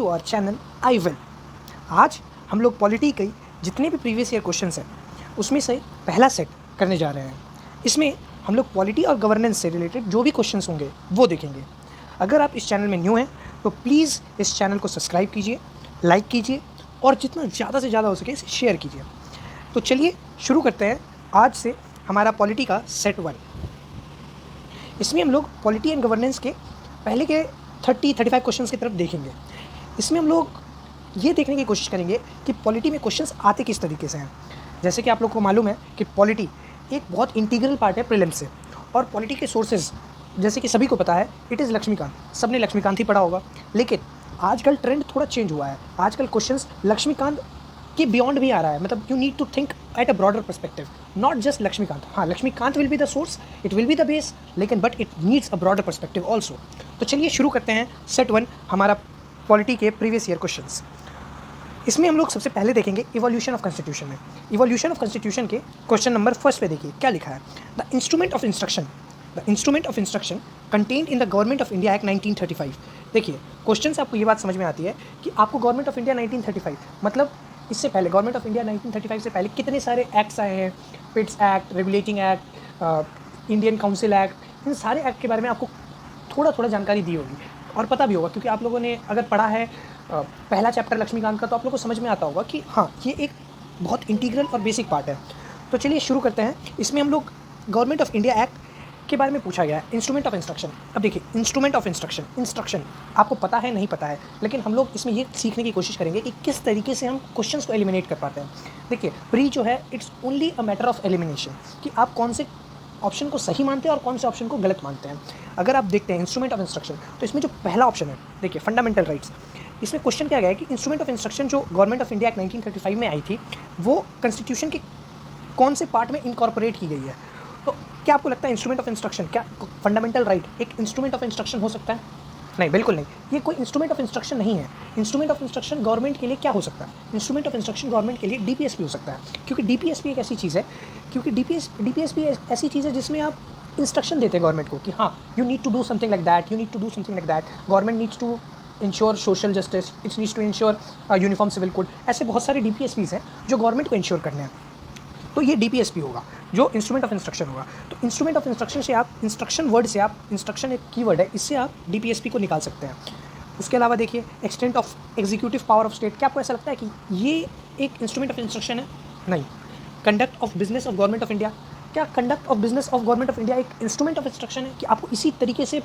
To our channel I will. आज हम लोग पॉलिटी के जितने भी प्रीवियस ईयर क्वेश्चंस हैं उसमें से पहला सेट करने जा रहे हैं। इसमें हम लोग पॉलिटी और गवर्नेंस से रिलेटेड जो भी क्वेश्चंस होंगे वो देखेंगे। अगर आप इस चैनल में न्यू हैं तो प्लीज़ इस चैनल को सब्सक्राइब कीजिए, लाइक कीजिए और जितना ज़्यादा से ज़्यादा हो सके इसे शेयर कीजिए। तो चलिए शुरू करते हैं आज से हमारा पॉलिटी का सेट 1। इसमें हम लोग पॉलिटी एंड गवर्नेंस के पहले के 30-35 क्वेश्चंस की तरफ देखेंगे। इसमें हम लोग ये देखने की कोशिश करेंगे कि पॉलिटी में क्वेश्चंस आते किस तरीके से हैं। जैसे कि आप लोग को मालूम है कि पॉलिटी एक बहुत इंटीग्रल पार्ट है प्रीलिम्स से, और पॉलिटी के सोर्सेज जैसे कि सभी को पता है इट इज़ लक्ष्मीकांत। सबने लक्ष्मीकांत ही पढ़ा होगा, लेकिन आजकल ट्रेंड थोड़ा चेंज हुआ है। आजकल क्वेश्चंस लक्ष्मीकांत के बियॉन्ड भी आ रहा है। मतलब you need to think at a broader perspective, not just Laxmikanth. हाँ, Laxmikanth will be the source, it will be the base, लेकिन but it needs a broader perspective also. तो चलिए शुरू करते हैं सेट 1 हमारा पॉलिटी के प्रीवियस ईयर क्वेश्चंस। इसमें हम लोग सबसे पहले देखेंगे इवोल्यूशन ऑफ कॉन्स्टिट्यूशन में। इवोल्यूशन ऑफ कॉन्स्टिट्यूशन के क्वेश्चन नंबर 1 पे देखिए क्या लिखा है। The instrument of instruction contained in the government of India act 1935। देखिए क्वेश्चन से आपको ये बात समझ में आती है कि आपको गवर्नमेंट ऑफ इंडिया 1935 मतलब इससे पहले गवर्नमेंट ऑफ इंडिया 1935 से पहले कितने सारे एक्ट्स आए हैं। Pitt's act, regulating act, Indian council act, इन सारे एक्ट के बारे में आपको थोड़ा जानकारी दी होगी और पता भी होगा, क्योंकि आप लोगों ने अगर पढ़ा है पहला चैप्टर लक्ष्मीकांत का तो आप लोगों को समझ में आता होगा कि हाँ ये एक बहुत इंटीग्रल और बेसिक पार्ट है। तो चलिए शुरू करते हैं। इसमें हम लोग गवर्नमेंट ऑफ इंडिया एक्ट के बारे में पूछा गया है, इंस्ट्रूमेंट ऑफ इंस्ट्रक्शन। अब देखिए इंस्ट्रूमेंट ऑफ इंस्ट्रक्शन आपको पता है नहीं पता है, लेकिन हम लोग इसमें ये सीखने की कोशिश करेंगे कि किस तरीके से हम क्वेश्चंस को एलिमिनेट कर पाते हैं। देखिए प्री जो है it's only a matter of elimination, कि आप कौन से ऑप्शन को सही मानते हैं और कौन से ऑप्शन को गलत मानते हैं। अगर आप देखते हैं इंस्ट्रूमेंट ऑफ इंस्ट्रक्शन तो इसमें जो पहला ऑप्शन है देखिए फंडामेंटल राइट्स। इसमें क्वेश्चन क्या गया है कि इंस्ट्रूमेंट ऑफ इंस्ट्रक्शन जो गवर्नमेंट ऑफ इंडिया एक्ट 1935 में आई थी वो कॉन्स्टिट्यूशन के कौन से पार्ट में इनकॉर्पोरेट की गई है। तो क्या आपको लगता है इंस्ट्रूमेंट ऑफ इंस्ट्रक्शन, क्या फंडामेंटल राइट एक इंस्ट्रूमेंट ऑफ इंस्ट्रक्शन हो सकता है? नहीं, बिल्कुल नहीं। ये कोई इंस्ट्रूमेंट ऑफ इंस्ट्रक्शन नहीं है। इंस्ट्रूमेंट ऑफ इंस्ट्रक्शन गवर्नमेंट के लिए क्या हो सकता है? इंस्ट्रूमेंट ऑफ इंस्ट्रक्शन गवर्नमेंट के लिए डीपीएसपी हो सकता है, क्योंकि डीपीएसपी एक ऐसी चीज़ है डीपीएसपी ऐसी चीज़ है जिसमें आप इंस्ट्रक्शन देते हैं गवर्नमेंट को कि हाँ you need to do something like that, government needs to ensure social justice, it's needs to ensure uniform civil code. ऐसे बहुत सारे डीपीएसपीज़ हैं जो गवर्नमेंट को इंश्योर करने हैं। तो ये डीपीएसपी होगा जो इंस्ट्रूमेंट ऑफ इंस्ट्रक्शन होगा। तो इंस्ट्रूमेंट ऑफ इंस्ट्रक्शन से आप इंस्ट्रक्शन वर्ड से आप इंस्ट्रक्शन एक कीवर्ड है, इससे आप डीपीएसपी को निकाल सकते हैं। उसके अलावा देखिए extent of executive power of state. क्या आपको ऐसा लगता है कि ये एक इंस्ट्रूमेंट ऑफ इंस्ट्रक्शन है? नहीं। Conduct of business of government of India, क्या conduct of business of government of India एक इंस्ट्रूमेंट ऑफ इंस्ट्रक्शन है कि आपको इसी तरीके से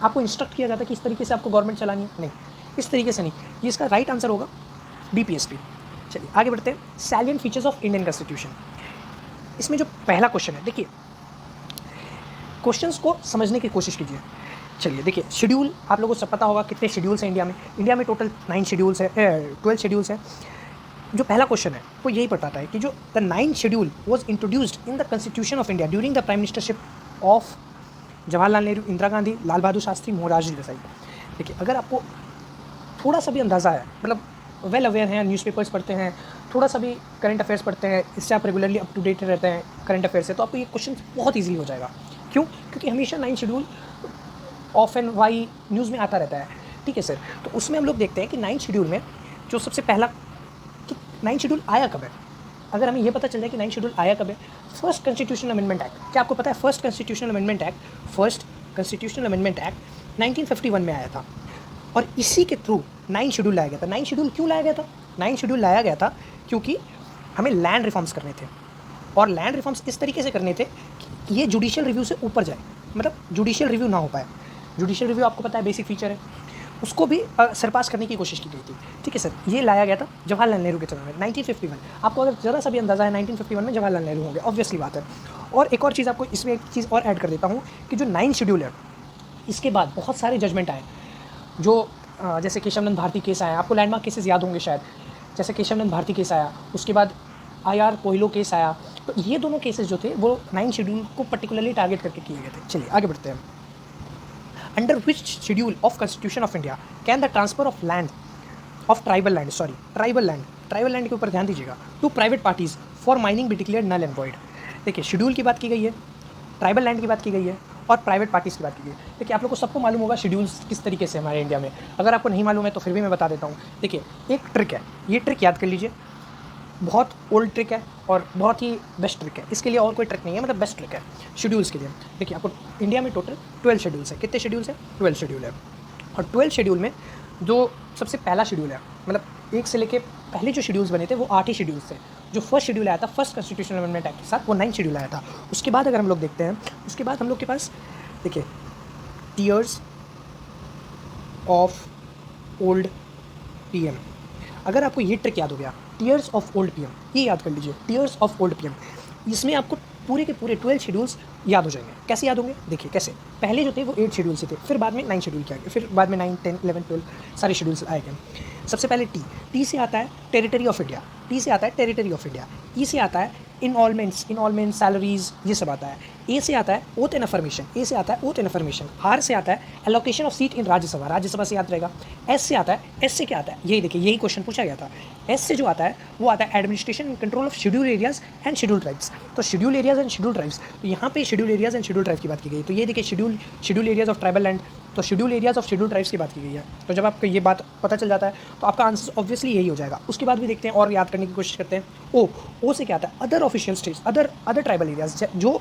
आपको इंस्ट्रक्ट किया जाता है कि इस तरीके से आपको गवर्नमेंट चलानी है? नहीं, इस तरीके से नहीं। ये इसका राइट आंसर होगा डीपीएसपी। चलिए आगे बढ़ते हैं। Salient features of Indian constitution. इसमें जो पहला क्वेश्चन है देखिए क्वेश्चंस को समझने की कोशिश कीजिए। चलिए देखिए शेड्यूल आप लोगों को सब पता होगा कितने शेड्यूल्स हैं इंडिया में टोटल 9 शेड्यूल्स है, 12 शेड्यूल्स हैं। जो पहला क्वेश्चन है वो यही बताता है कि जो the 9th schedule was introduced in the constitution of India during the prime ministership of Jawaharlal Nehru, Indira Gandhi, Lal Bahadur Shastri, Morarji Desai. देखिए अगर आपको थोड़ा सा भी अंदाज़ा है, मतलब वेल अवेयर हैं, न्यूज़पेपर्स पढ़ते हैं, थोड़ा सा भी करंट अफेयर्स पढ़ते हैं, इससे आप रेगुलरली अप टू डेट रहते हैं करंट अफेयर से, तो आपको ये क्वेश्चन बहुत ईजिली हो जाएगा। क्यों? क्योंकि हमेशा 9 schedule of and why news में आता रहता है। ठीक है सर, तो उसमें हम लोग देखते हैं कि 9 शेड्यूल में जो सबसे पहला कि 9 शेड्यूल आया कब है। अगर हमें ये पता चल जाए कि 9 शेड्यूल आया कब है, फर्स्ट कॉन्स्टिट्यूशनल अमेंडमेंट एक्ट। क्या आपको पता है फर्स्ट कॉन्स्टिट्यूशनल अमेंडमेंट एक्ट 1951 में आया था, और इसी के थ्रू 9 शेड्यूल लाया गया था। 9 शेड्यूल क्यों लाया गया था? 9 शेड्यूल लाया गया था क्योंकि हमें लैंड रिफॉर्म्स करने थे, और लैंड रिफॉर्म्स इस तरीके से करने थे कि ये जुडिशियल रिव्यू से ऊपर जाए, मतलब जुडिशियल रिव्यू ना हो पाए। जुडिशियल रिव्यू आपको पता है बेसिक फीचर है, उसको भी सरपास करने की कोशिश की गई थी। ठीक है सर, ये लाया गया था जवाहरलाल नेहरू के समय में 1951। आपको अगर ज़रा सा भी अंदाज़ा है 1951 में जवाहरलाल नेहरू होंगे, ऑब्वियसली बात है। और एक और चीज़ आपको इसमें एक चीज़ और ऐड कर देता हूँ कि जो 9 शेड्यूल है इसके बाद बहुत सारे जजमेंट आए, जो जैसे केशवनंद भारती केस आया, आपको लैंडमार्क केसेस याद होंगे शायद, जैसे केशवनंद भारती केस आया, उसके बाद आईआर कोहिलो केस आया। तो ये दोनों केसेस जो थे वो 9 शेड्यूल को पर्टिकुलरली टारगेट करके किए गए थे। चलिए आगे बढ़ते हैं। Under which schedule of constitution of India can the transfer of land of tribal land के ऊपर ध्यान दीजिएगा, to private parties for mining be declared null and void. देखिए शेड्यूल की बात की गई है, ट्राइबल लैंड की बात की गई है, और प्राइवेट पार्टीज़ की बात की गई। देखिए आप लोग को सबको मालूम होगा शेड्यूल्स किस तरीके से हमारे इंडिया में, अगर आपको नहीं मालूम है तो फिर भी मैं बता देता हूँ। देखिए एक ट्रिक है, ये ट्रिक याद कर लीजिए, बहुत ओल्ड ट्रिक है और बहुत ही बेस्ट ट्रिक है, इसके लिए और कोई ट्रिक नहीं है, मतलब बेस्ट ट्रिक है शेड्यूल्स के लिए। देखिए आपको इंडिया में टोटल 12 शेड्यूल्स है। कितने शेड्यूल्स हैं? 12 शेड्यूल है। और 12 शेड्यूल में जो सबसे पहला शेड्यूल है, मतलब एक से लेके पहले जो शेड्यूल्स बने थे वो 8 ही शेड्यूल्स थे। जो फर्स्ट शेड्यूल आया था फर्स्ट कॉन्स्टिट्यूशनल अमेंडमेंट एक्ट के साथ, वो 9 शेड्यूल आया था। उसके बाद अगर हम लोग देखते हैं, उसके बाद हम लोग के पास देखिए टीयर्स ऑफ ओल्ड पीएम, अगर आपको ये ट्रिक याद हो गया, टीयर्स ऑफ ओल्ड पीएम, ये याद कर लीजिए, टीयर्स ऑफ ओल्ड पीएम, इसमें आपको पूरे के पूरे 12 शेड्यूल्स याद हो जाएंगे। कैसे याद होंगे? देखिए कैसे, पहले जो थे वो 8 शेड्यूल से थे, फिर बाद में 9 शेड्यूल किया गया, फिर बाद में 9, 10, 11, 12 सारे शेड्यूल्स आए गए। सबसे पहले टी से आता है टेरिटरी ऑफ इंडिया, टी से आता है टेरिटरी ऑफ इंडिया, ई से आता है इनऑलमेंट सैलरीज, ये सब आता है। ए से आता है ओथ एंड अफर्मेशन, ए से आता है ओथ एंड अफर्मेशन। आर से आता है एलोकेशन ऑफ सीट इन राज्यसभा, राज्यसभा से याद रहेगा। एस से आता है, एस से क्या आता है? यही देखिए, यही क्वेश्चन पूछा गया था। एस से जो आता है वो आता है administration and control of schedule areas and schedule tribes. तो schedule areas and schedule tribes, तो यहाँ पे schedule areas and schedule tribes की बात की गई। तो ये देखिए schedule areas of tribal land, तो schedule areas of schedule tribes की बात की गई है। तो जब आपको ये बात पता चल जाता है तो आपका आंसर ऑब्वियसली यही हो जाएगा। उसके बाद भी देखते हैं और याद करने की कोशिश करते हैं। ओ से क्या आता है? Other official states, other tribal areas जो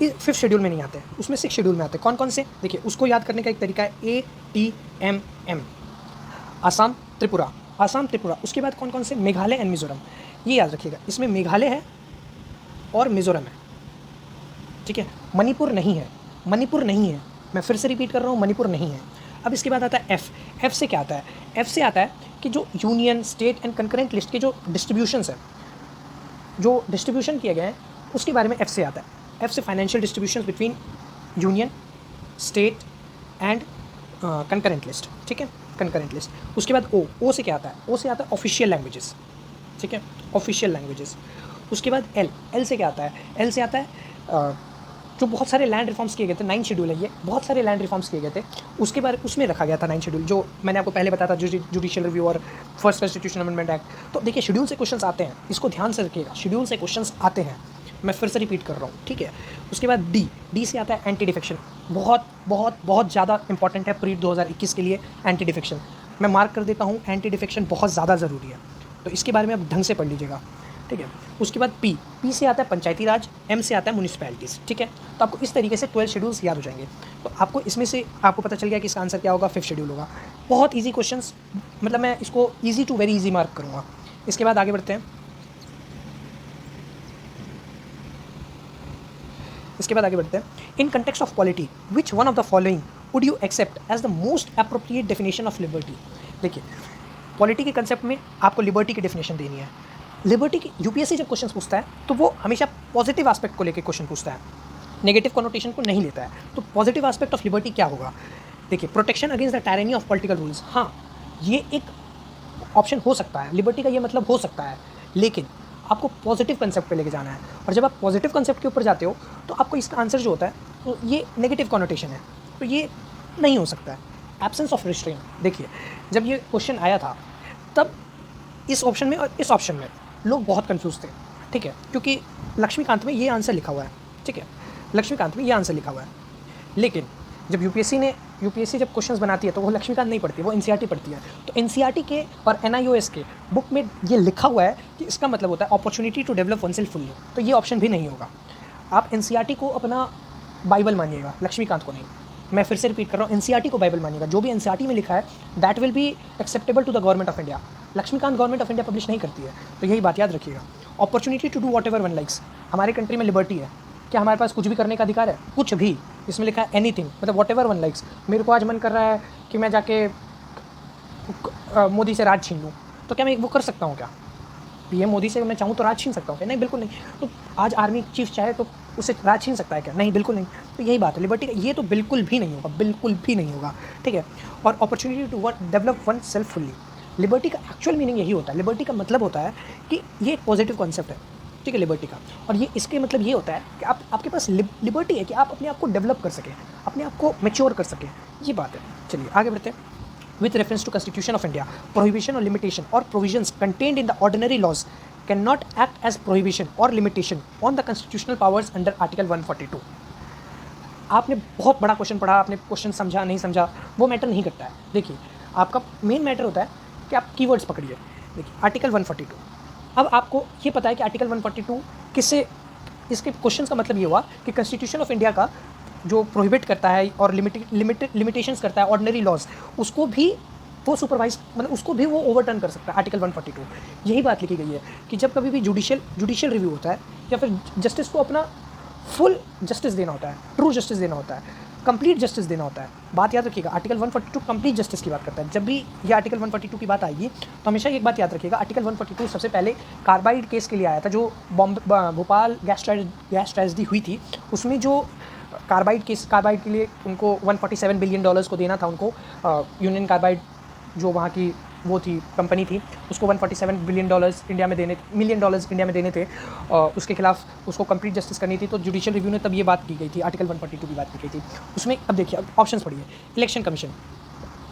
5th शेड्यूल में नहीं आते, उसमें 6 शेड्यूल में आते हैं। कौन कौन से? देखिए उसको याद करने का एक तरीका है ATMM, आसाम त्रिपुरा। उसके बाद कौन कौन से? मेघालय एंड मिजोरम, ये याद रखिएगा, इसमें मेघालय है और मिजोरम है, ठीक है। मणिपुर नहीं है, मैं फिर से रिपीट कर रहा हूँ, मणिपुर नहीं है। अब इसके बाद आता है एफ से क्या आता है? एफ से आता है कि जो union, state and concurrent list के जो डिस्ट्रीब्यूशंस है, जो डिस्ट्रीब्यूशन किए गए हैं, उसके बारे में एफ से आता है। एफ से financial distribution between union, state and concurrent list, ठीक है, कंकरेंट लिस्ट। उसके बाद ओ से क्या आता है? ओ से आता है ऑफिशियल लैंग्वेजेस, ठीक है, ऑफिशियल लैंग्वेजेस। उसके बाद एल से क्या आता है? एल से आता है जो बहुत सारे लैंड रिफॉर्म्स किए गए थे, 9 शेड्यूल है ये, बहुत सारे लैंड रिफॉर्म्स किए गए थे, उसके बारे उसमें रखा गया था 9 शेड्यूल, जो मैंने आपको पहले बताया था, जुडिशियल रिव्यू और फर्स्ट कॉन्स्टिट्यूशन अमेंडमेंट एक्ट। तो देखिए शेड्यूल से क्वेश्चंस आते हैं, इसको ध्यान से रखिएगा, शेड्यूल से क्वेश्चंस आते हैं, मैं फिर से रिपीट कर रहा हूँ, ठीक है। उसके बाद डी से आता है एंटी डिफेक्शन, बहुत ज़्यादा इंपॉर्टेंट है प्री 2021 के लिए एंटी डिफेक्शन, मैं मार्क कर देता हूँ, एंटी डिफेक्शन बहुत ज़्यादा ज़रूरी है, तो इसके बारे में आप ढंग से पढ़ लीजिएगा, ठीक है। उसके बाद पी से आता है पंचायती राज, एम से आता है म्यूनिसिपैलिटीज़, ठीक है। तो आपको इस तरीके से 12 शेड्यूल्स याद हो जाएंगे। तो आपको इसमें से आपको पता चल गया कि इसका आंसर क्या होगा, 5th शेड्यूल होगा। बहुत ईजी क्वेश्चंस, मतलब मैं इसको easy to very easy mark करूँगा। इसके बाद आगे बढ़ते हैं। In context of polity which one of the following would you accept as the most appropriate definition of liberty? देखिए पॉलिटी के कंसेप्ट में आपको लिबर्टी की डेफिनेशन देनी है। लिबर्टी की यूपीएससी जब क्वेश्चन पूछता है तो वो हमेशा पॉजिटिव एस्पेक्ट को लेकर क्वेश्चन पूछता है, नेगेटिव कॉनोटेशन को नहीं लेता है। तो पॉजिटिव एस्पेक्ट ऑफ लिबर्टी क्या होगा? देखिए protection against the tyranny of political rules, हाँ ये एक ऑप्शन हो सकता है, लिबर्टी का ये मतलब हो सकता है, लेकिन आपको पॉजिटिव कंसेप्ट पे लेके जाना है। और जब आप पॉजिटिव कंसेप्ट के ऊपर जाते हो तो आपको इसका आंसर जो होता है तो ये नेगेटिव कॉनोटेशन है, तो ये नहीं हो सकता है। एब्सेंस ऑफ रिस्ट्रेंट, देखिए जब ये क्वेश्चन आया था तब इस ऑप्शन में और इस ऑप्शन में लोग बहुत कंफ्यूज थे, ठीक है, क्योंकि लक्ष्मीकांत में ये आंसर लिखा हुआ है, ठीक है, लक्ष्मीकांत में ये आंसर लिखा हुआ है। लेकिन जब यूपीएससी जब क्वेश्चंस बनाती है तो वो लक्ष्मीकांत नहीं पढ़ती, वो एनसीईआरटी पढ़ती है। तो एनसीईआरटी के और एनआईओएस के बुक में ये लिखा हुआ है कि इसका मतलब होता है opportunity to develop oneself fully, तो ये ऑप्शन भी नहीं होगा। आप एनसीईआरटी को अपना बाइबल मानिएगा, लक्ष्मीकांत को नहीं। मैं फिर से रिपीट कर रहा हूँ, एनसीईआरटी को बाइबल मानिएगा, जो भी एनसीईआरटी में लिखा है that will be acceptable to the government of India. Laxmikanth government of India publish नहीं करती है, तो यही बात याद रखिएगा। Opportunity to do whatever one likes, हमारे कंट्री में लिबर्टी है, क्या हमारे पास कुछ भी करने का अधिकार है? कुछ भी, इसमें लिखा है एनीथिंग, मतलब वॉट एवर वन लाइक्स। मेरे को आज मन कर रहा है कि मैं जाके मोदी से राज छीन लूँ, तो क्या मैं वो कर सकता हूँ? क्या पीएम मोदी से मैं चाहूँ तो राज छीन सकता हूँ क्या? नहीं, बिल्कुल नहीं। तो आज आर्मी चीफ चाहे तो उससे राज छीन सकता है क्या? नहीं, बिल्कुल नहीं। तो यही बात है लिबर्टी का, ये तो बिल्कुल भी नहीं होगा, बिल्कुल भी नहीं होगा, ठीक है। और opportunity to develop oneself fully, liberty का एक्चुअल मीनिंग यही होता है। लिबर्टी का मतलब होता है कि ये एक पॉजिटिव कॉन्सेप्ट है, ठीक है, लिबर्टी का। और ये इसके मतलब ये होता है कि आपके पास लिबर्टी है कि आप अपने आप को डेवलप कर सकें, अपने आप को मैच्योर कर सकें, ये बात है। चलिए आगे बढ़ते हैं। With reference to constitution of India, prohibition और लिमिटेशन और provisions contained in the ordinary laws can not act as prohibition और limitation on the constitutional powers under article 142। आपने बहुत बड़ा क्वेश्चन पढ़ा, आपने क्वेश्चन समझा नहीं समझा, वो मैटर नहीं करता है। देखिए आपका मेन मैटर होता है कि आप कीवर्ड्स पकड़िए। देखिए आर्टिकल 142, अब आपको ये पता है कि आर्टिकल 142 किससे, इसके क्वेश्चन का मतलब ये हुआ कि कॉन्स्टिट्यूशन ऑफ इंडिया का जो प्रोहिबिट करता है और लिमिटेशंस करता है ऑर्डिनरी लॉज, उसको भी वो सुपरवाइज, मतलब उसको भी वो ओवरटर्न कर सकता है आर्टिकल 142। यही बात लिखी गई है कि जब कभी भी जुडिशियल रिव्यू होता है या फिर जस्टिस को अपना फुल जस्टिस देना होता है, ट्रू जस्टिस देना होता है, कंप्लीट जस्टिस देना होता है। बात याद रखिएगा, आर्टिकल 142 कंप्लीट जस्टिस की बात करता है। जब भी ये आर्टिकल 142 की बात आएगी तो हमेशा एक बात याद रखिएगा, आर्टिकल 142 सबसे पहले कार्बाइड केस के लिए आया था, जो भोपाल गैस ट्रेजेडी हुई थी। उसमें जो कार्बाइड के लिए उनको $147 बिलियन को देना था उनको, यूनियन कार्बाइड जो वहाँ की वो थी कंपनी थी, उसको $147 मिलियन इंडिया में देने थे। उसके खिलाफ उसको कंप्लीट जस्टिस करनी थी, तो जुडिशियल रिव्यू ने तब ये बात की गई थी, आर्टिकल 142 की बात की गई थी उसमें। अब देखिए, अब ऑप्शंस पढ़िए। इलेक्शन कमीशन,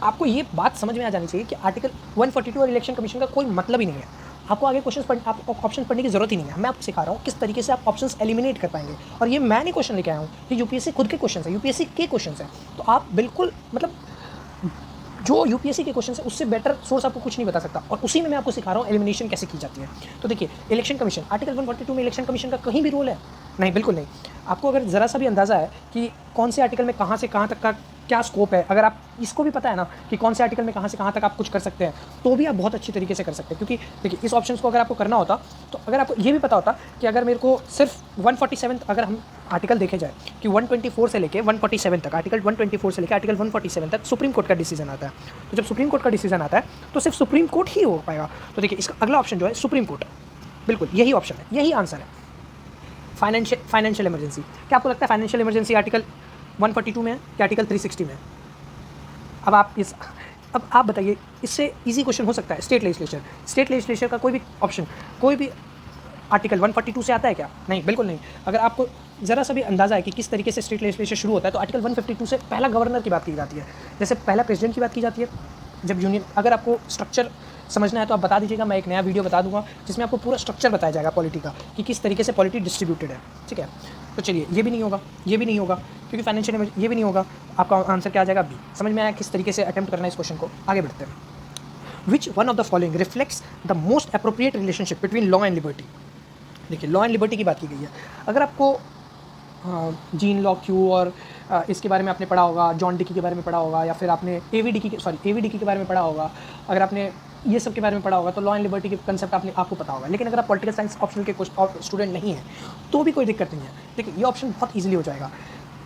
आपको ये बात समझ में आ जानी चाहिए कि आर्टिकल 142 और इलेक्शन कमीशन का कोई मतलब ही नहीं है। आपको आगे आपको ऑप्शन पढ़ने की जरूरत ही नहीं है। मैं आपको सिखा रहा हूँ किस तरीके से आप ऑप्शंस एलिमिनेट कर पाएंगे। और ये मैं नहीं क्वेश्चन लेके आया हूँ, ये यूपीएससी खुद के क्वेश्चन है, यूपीएससी के क्वेश्चन है। तो आप बिल्कुल, मतलब जो यूपीएससी के क्वेश्चन है उससे बेटर सोर्स आपको कुछ नहीं बता सकता, और उसी में मैं आपको सिखा रहा हूँ एलिमिनेशन कैसे की जाती है। तो देखिए, इलेक्शन कमीशन, आर्टिकल 142 में इलेक्शन कमीशन का कहीं भी रोल है? नहीं, बिल्कुल नहीं। आपको अगर ज़रा सा भी अंदाज़ा है कि कौन से आर्टिकल में कहाँ से कहाँ तक का क्या स्कोप है, अगर आप इसको भी पता है ना कि कौन से आर्टिकल में कहाँ से कहाँ तक आप कुछ कर सकते हैं, तो भी आप बहुत अच्छी तरीके से कर सकते हैं। क्योंकि देखिए, इस ऑप्शन को अगर आपको करना होता, तो अगर आपको ये भी पता होता कि अगर मेरे को सिर्फ 147, अगर हम आर्टिकल देखे जाए कि 124 से लेके 147 तक, आर्टिकल 124 से लेकर आर्टिकल 147 तक सुप्रीम कोर्ट का डिसीजन आता है। तो जब सुप्रीम कोर्ट का डिसीजन आता है तो सिर्फ सुप्रीम कोर्ट ही हो पाएगा। तो देखिए, इसका अगला ऑप्शन जो है सुप्रीम कोर्ट, बिल्कुल यही ऑप्शन है, यही आंसर है। फाइनेंशियल इमरजेंसी, क्या आपको लगता है फाइनेंशियल इमरजेंसी आर्टिकल 142 में है कि आर्टिकल 360 में है? अब आप बताइए, इससे इजी क्वेश्चन हो सकता है स्टेट लेजिस्लेचर का कोई भी ऑप्शन, कोई भी आर्टिकल 142 से आता है क्या? नहीं, बिल्कुल नहीं। अगर आपको ज़रा सा भी अंदाज़ा है कि किस तरीके से स्टेट लेजिस्लेचर शुरू होता है, तो आर्टिकल 152 से पहला गवर्नर की बात की जाती है, जैसे पहला प्रेसिडेंट की बात की जाती है। जब यूनियन, अगर आपको स्ट्रक्चर समझना है तो आप बता दीजिएगा, मैं एक नया वीडियो बता दूंगा जिसमें आपको पूरा स्ट्रक्चर बताया जाएगा पॉलिटी का, कि किस तरीके से पॉलिटी डिस्ट्रीब्यूटेड है। ठीक है, तो चलिए, ये भी नहीं होगा क्योंकि फाइनेंशियल, ये भी नहीं होगा। आपका आंसर क्या आ जाएगा? बी। समझ में आया किस तरीके से अटेम्प्ट करना है इस क्वेश्चन को? आगे बढ़ते हैं। Which one of the following reflects the most appropriate relationship between law and liberty? देखिए, लॉ एंड लिबर्टी की बात की गई है। अगर आपको जीन लॉ क्यू और इसके बारे में आपने पढ़ा होगा, जॉन डिकी के बारे में पढ़ा होगा, या फिर आपने एवीडिकी के बारे में पढ़ा होगा, अगर आपने ये सब के बारे में पढ़ा होगा, तो लॉ एंड लिबर्टी के कंसेप्ट आपको पता होगा। लेकिन अगर आप पॉलिटिकल साइंस ऑप्शनल के स्टूडेंट नहीं हैं तो भी कोई दिक्कत नहीं है। देखिए, ये ऑप्शन बहुत ईजिली हो जाएगा।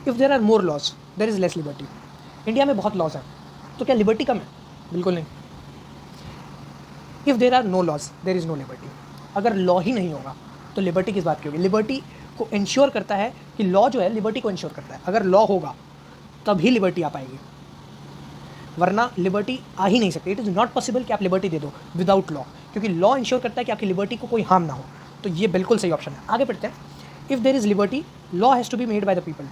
If there are more laws there is less liberty. India में बहुत लॉज हैं, तो क्या लिबर्टी कम है? बिल्कुल नहीं। If there are no laws there is no liberty. अगर लॉ ही नहीं होगा तो लिबर्टी किस बात की होगी? लिबर्टी को इंश्योर करता है कि लॉ जो है लिबर्टी को इंश्योर करता है। अगर लॉ होगा तभी लिबर्टी आ पाएगी, वरना लिबर्टी आ ही नहीं सकती। इट इज़ नॉट पॉसिबल कि आप लिबर्टी दे दो विदाउट लॉ, क्योंकि लॉ इंश्योर करता है कि आपकी लिबर्टी को कोई हार्म ना हो। तो ये बिल्कुल सही ऑप्शन है। आगे बढ़ते हैं। If there is liberty, law has to be made by the people.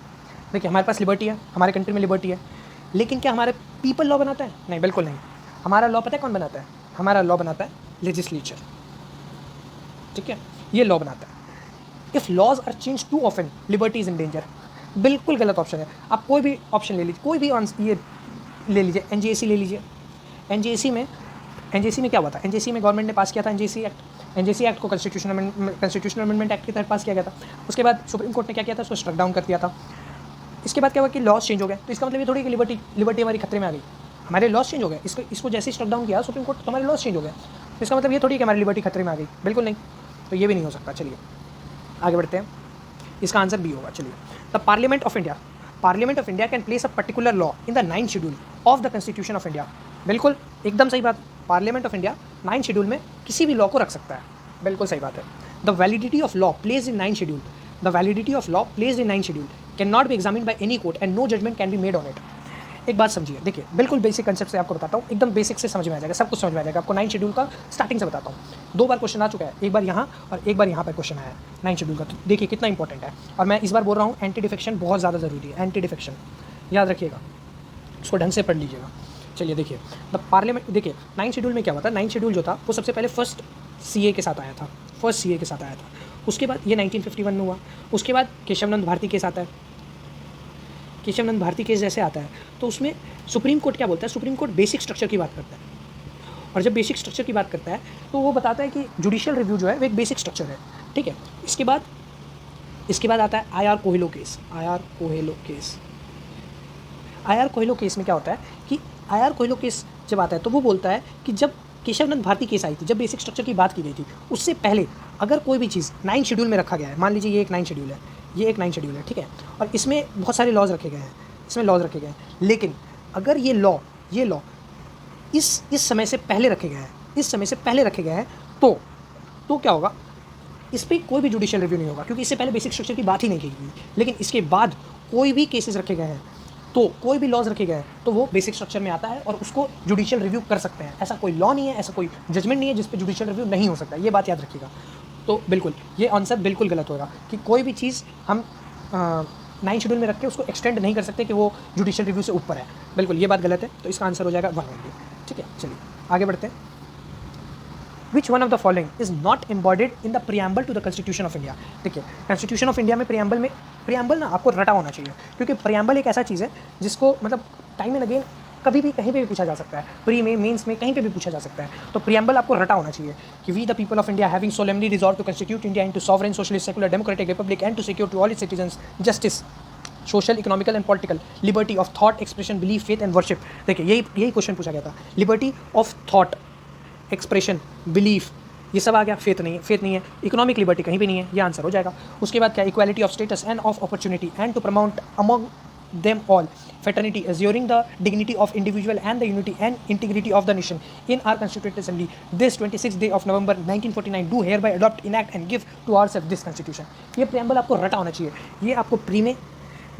देखिए, हमारे पास लिबर्टी है, हमारे कंट्री में लिबर्टी है, लेकिन क्या हमारे पीपल लॉ बनाता है? नहीं, बिल्कुल नहीं। हमारा लॉ पता है कौन बनाता है? हमारा लॉ बनाता है लेजिस्लेचर। ठीक है, ये लॉ बनाता है। If laws are change to often, liberty is in danger. बिल्कुल गलत ऑप्शन है। आप कोई भी ऑप्शन ले लीजिए, कोई भी ये ले लीजिए, एनजेसी ले लीजिए। एनजेसी में क्या हुआ था? एनजेसी में गवर्नमेंट ने पास किया था एनजेसी एक्ट को कॉन्स्टिट्यूशनल अमेंडमेंट एक्ट के तहत पास किया गया था। उसके बाद सुप्रीम कोर्ट ने क्या किया था? उसको स्ट्रक डाउन कर दिया था। इसके बाद क्या हुआ कि लॉज चेंज हो गए। तो इसका मतलब ये थोड़ी कि लिबर्टी हमारी खतरे में आ गई। हमारे लॉज चेंज हो गए, इसको जैसे ही स्ट्रक डाउन किया सुप्रीम कोर्ट, तो हमारे लॉज चेंज हो गए। तो इसका मतलब ये थोड़ी कि हमारी लिबर्टी खतरे में आ गई, बिल्कुल नहीं। तो ये भी नहीं हो सकता। चलिए आगे बढ़ते हैं। इसका आंसर बी होगा। चलिए, the parliament of India can place a particular law in the 9th schedule of the constitution of India. बिल्कुल एकदम सही बात। Parliament of India 9th schedule में किसी भी लॉ को रख सकता है, बिल्कुल सही बात है। The validity of law placed in 9th schedule can not be examined by any court and no judgment can be made on it. एक बात समझिए, देखिए बिल्कुल बेसिक कंसेप्ट से आपको बताता हूँ, एकदम बेसिक से समझ में आ जाएगा, सब कुछ समझ में आ जाएगा आपको। 9th शेड्यूल का स्टार्टिंग से बताता हूँ। 2 बार क्वेश्चन आ चुका है, एक बार यहाँ और एक बार यहाँ पर क्वेश्चन आया है 9th शेड्यूल का। तो देखिए कितना इंपॉर्टेंट है। और मैं इस बार बोल रहा हूँ एंटी डिफेक्शन बहुत ज़्यादा ज़रूरी है। एंटी डिफेक्शन याद रखिएगा, उसको ढंग से पढ़ लीजिएगा। चलिए देखिए, द पार्लियामेंट, देखिए 9th शेड्यूल में क्या हुआ था? 9th शेड्यूल जो था वो सबसे पहले फर्स्ट सीए के साथ आया था। उसके बाद ये 1951 में हुआ। उसके बाद केशवनंद भारती केस आता है। केशव नंद भारती केस जैसे आता है तो उसमें सुप्रीम कोर्ट क्या बोलता है, सुप्रीम कोर्ट बेसिक स्ट्रक्चर की बात करता है, और जब बेसिक स्ट्रक्चर की बात करता है तो वो बताता है कि जुडिशियल रिव्यू जो है वो एक बेसिक स्ट्रक्चर है, ठीक है। इसके बाद आता है I R Coelho case. I R Coelho case में क्या होता है कि आई आर कोहेलो केस जब आता है तो वो बोलता है कि जब केशव नंद भारती केस आई थी, जब बेसिक स्ट्रक्चर की बात की गई थी, उससे पहले अगर कोई भी चीज़ 9 शेड्यूल में रखा गया है, मान लीजिए ये एक 9 शेड्यूल है, ठीक है, और इसमें बहुत सारे लॉज रखे गए हैं, लेकिन अगर ये लॉ इस समय से पहले रखे गए हैं तो क्या होगा, इस पर कोई भी जुडिशियल रिव्यू नहीं होगा, क्योंकि इससे पहले बेसिक स्ट्रक्चर की बात ही नहीं की गई। लेकिन इसके बाद कोई भी केसेस रखे गए हैं, तो कोई भी लॉज रखे गए हैं तो वो बेसिक स्ट्रक्चर में आता है और उसको जुडिशियल रिव्यू कर सकते हैं। ऐसा कोई लॉ नहीं है, ऐसा कोई जजमेंट नहीं है जिस पे जुडिशियल रिव्यू नहीं हो सकता, ये बात याद रखिएगा। तो बिल्कुल ये आंसर बिल्कुल गलत होगा कि कोई भी चीज़ हम 9 शेड्यूल में रख के उसको एक्सटेंड नहीं कर सकते कि वो जुडिशियल रिव्यू से ऊपर है, बिल्कुल ये बात गलत है। तो इसका आंसर हो जाएगा 1 ओनली, ठीक है। चलिए आगे बढ़ते हैं। Which one of the following is not embodied in the preamble to the Constitution of India? देखिए Constitution of India में preamble ना आपको रटा होना चाहिए, क्योंकि preamble एक ऐसा चीज़ है जिसको मतलब टाइम एंड अगेन कभी भी कहीं पे भी पूछा जा सकता है, प्री में, मेंस में, कहीं पे भी पूछा जा सकता है। तो preamble आपको रटा होना चाहिए कि we the people of India having solemnly resolved to constitute India into sovereign, socialist, secular, democratic republic and to secure to all its citizens justice, social, economical and political, liberty of thought, expression, belief, faith and worship. देखिए यही question पूछा गया था, liberty of thought, expression, belief, ये सब आ गया, faith नहीं है, इकोनॉमिक लिबर्टी कहीं भी नहीं है, ये आंसर हो जाएगा। उसके बाद क्या, equality of status and of opportunity and to promote among them all fraternity assuring the dignity of individual and the unity and integrity of the nation in our constituent assembly this 26th day of November 1949 do hereby adopt, enact and give to ourselves this constitution। ये preamble आपको रटा होना चाहिए, ये आपको pre में,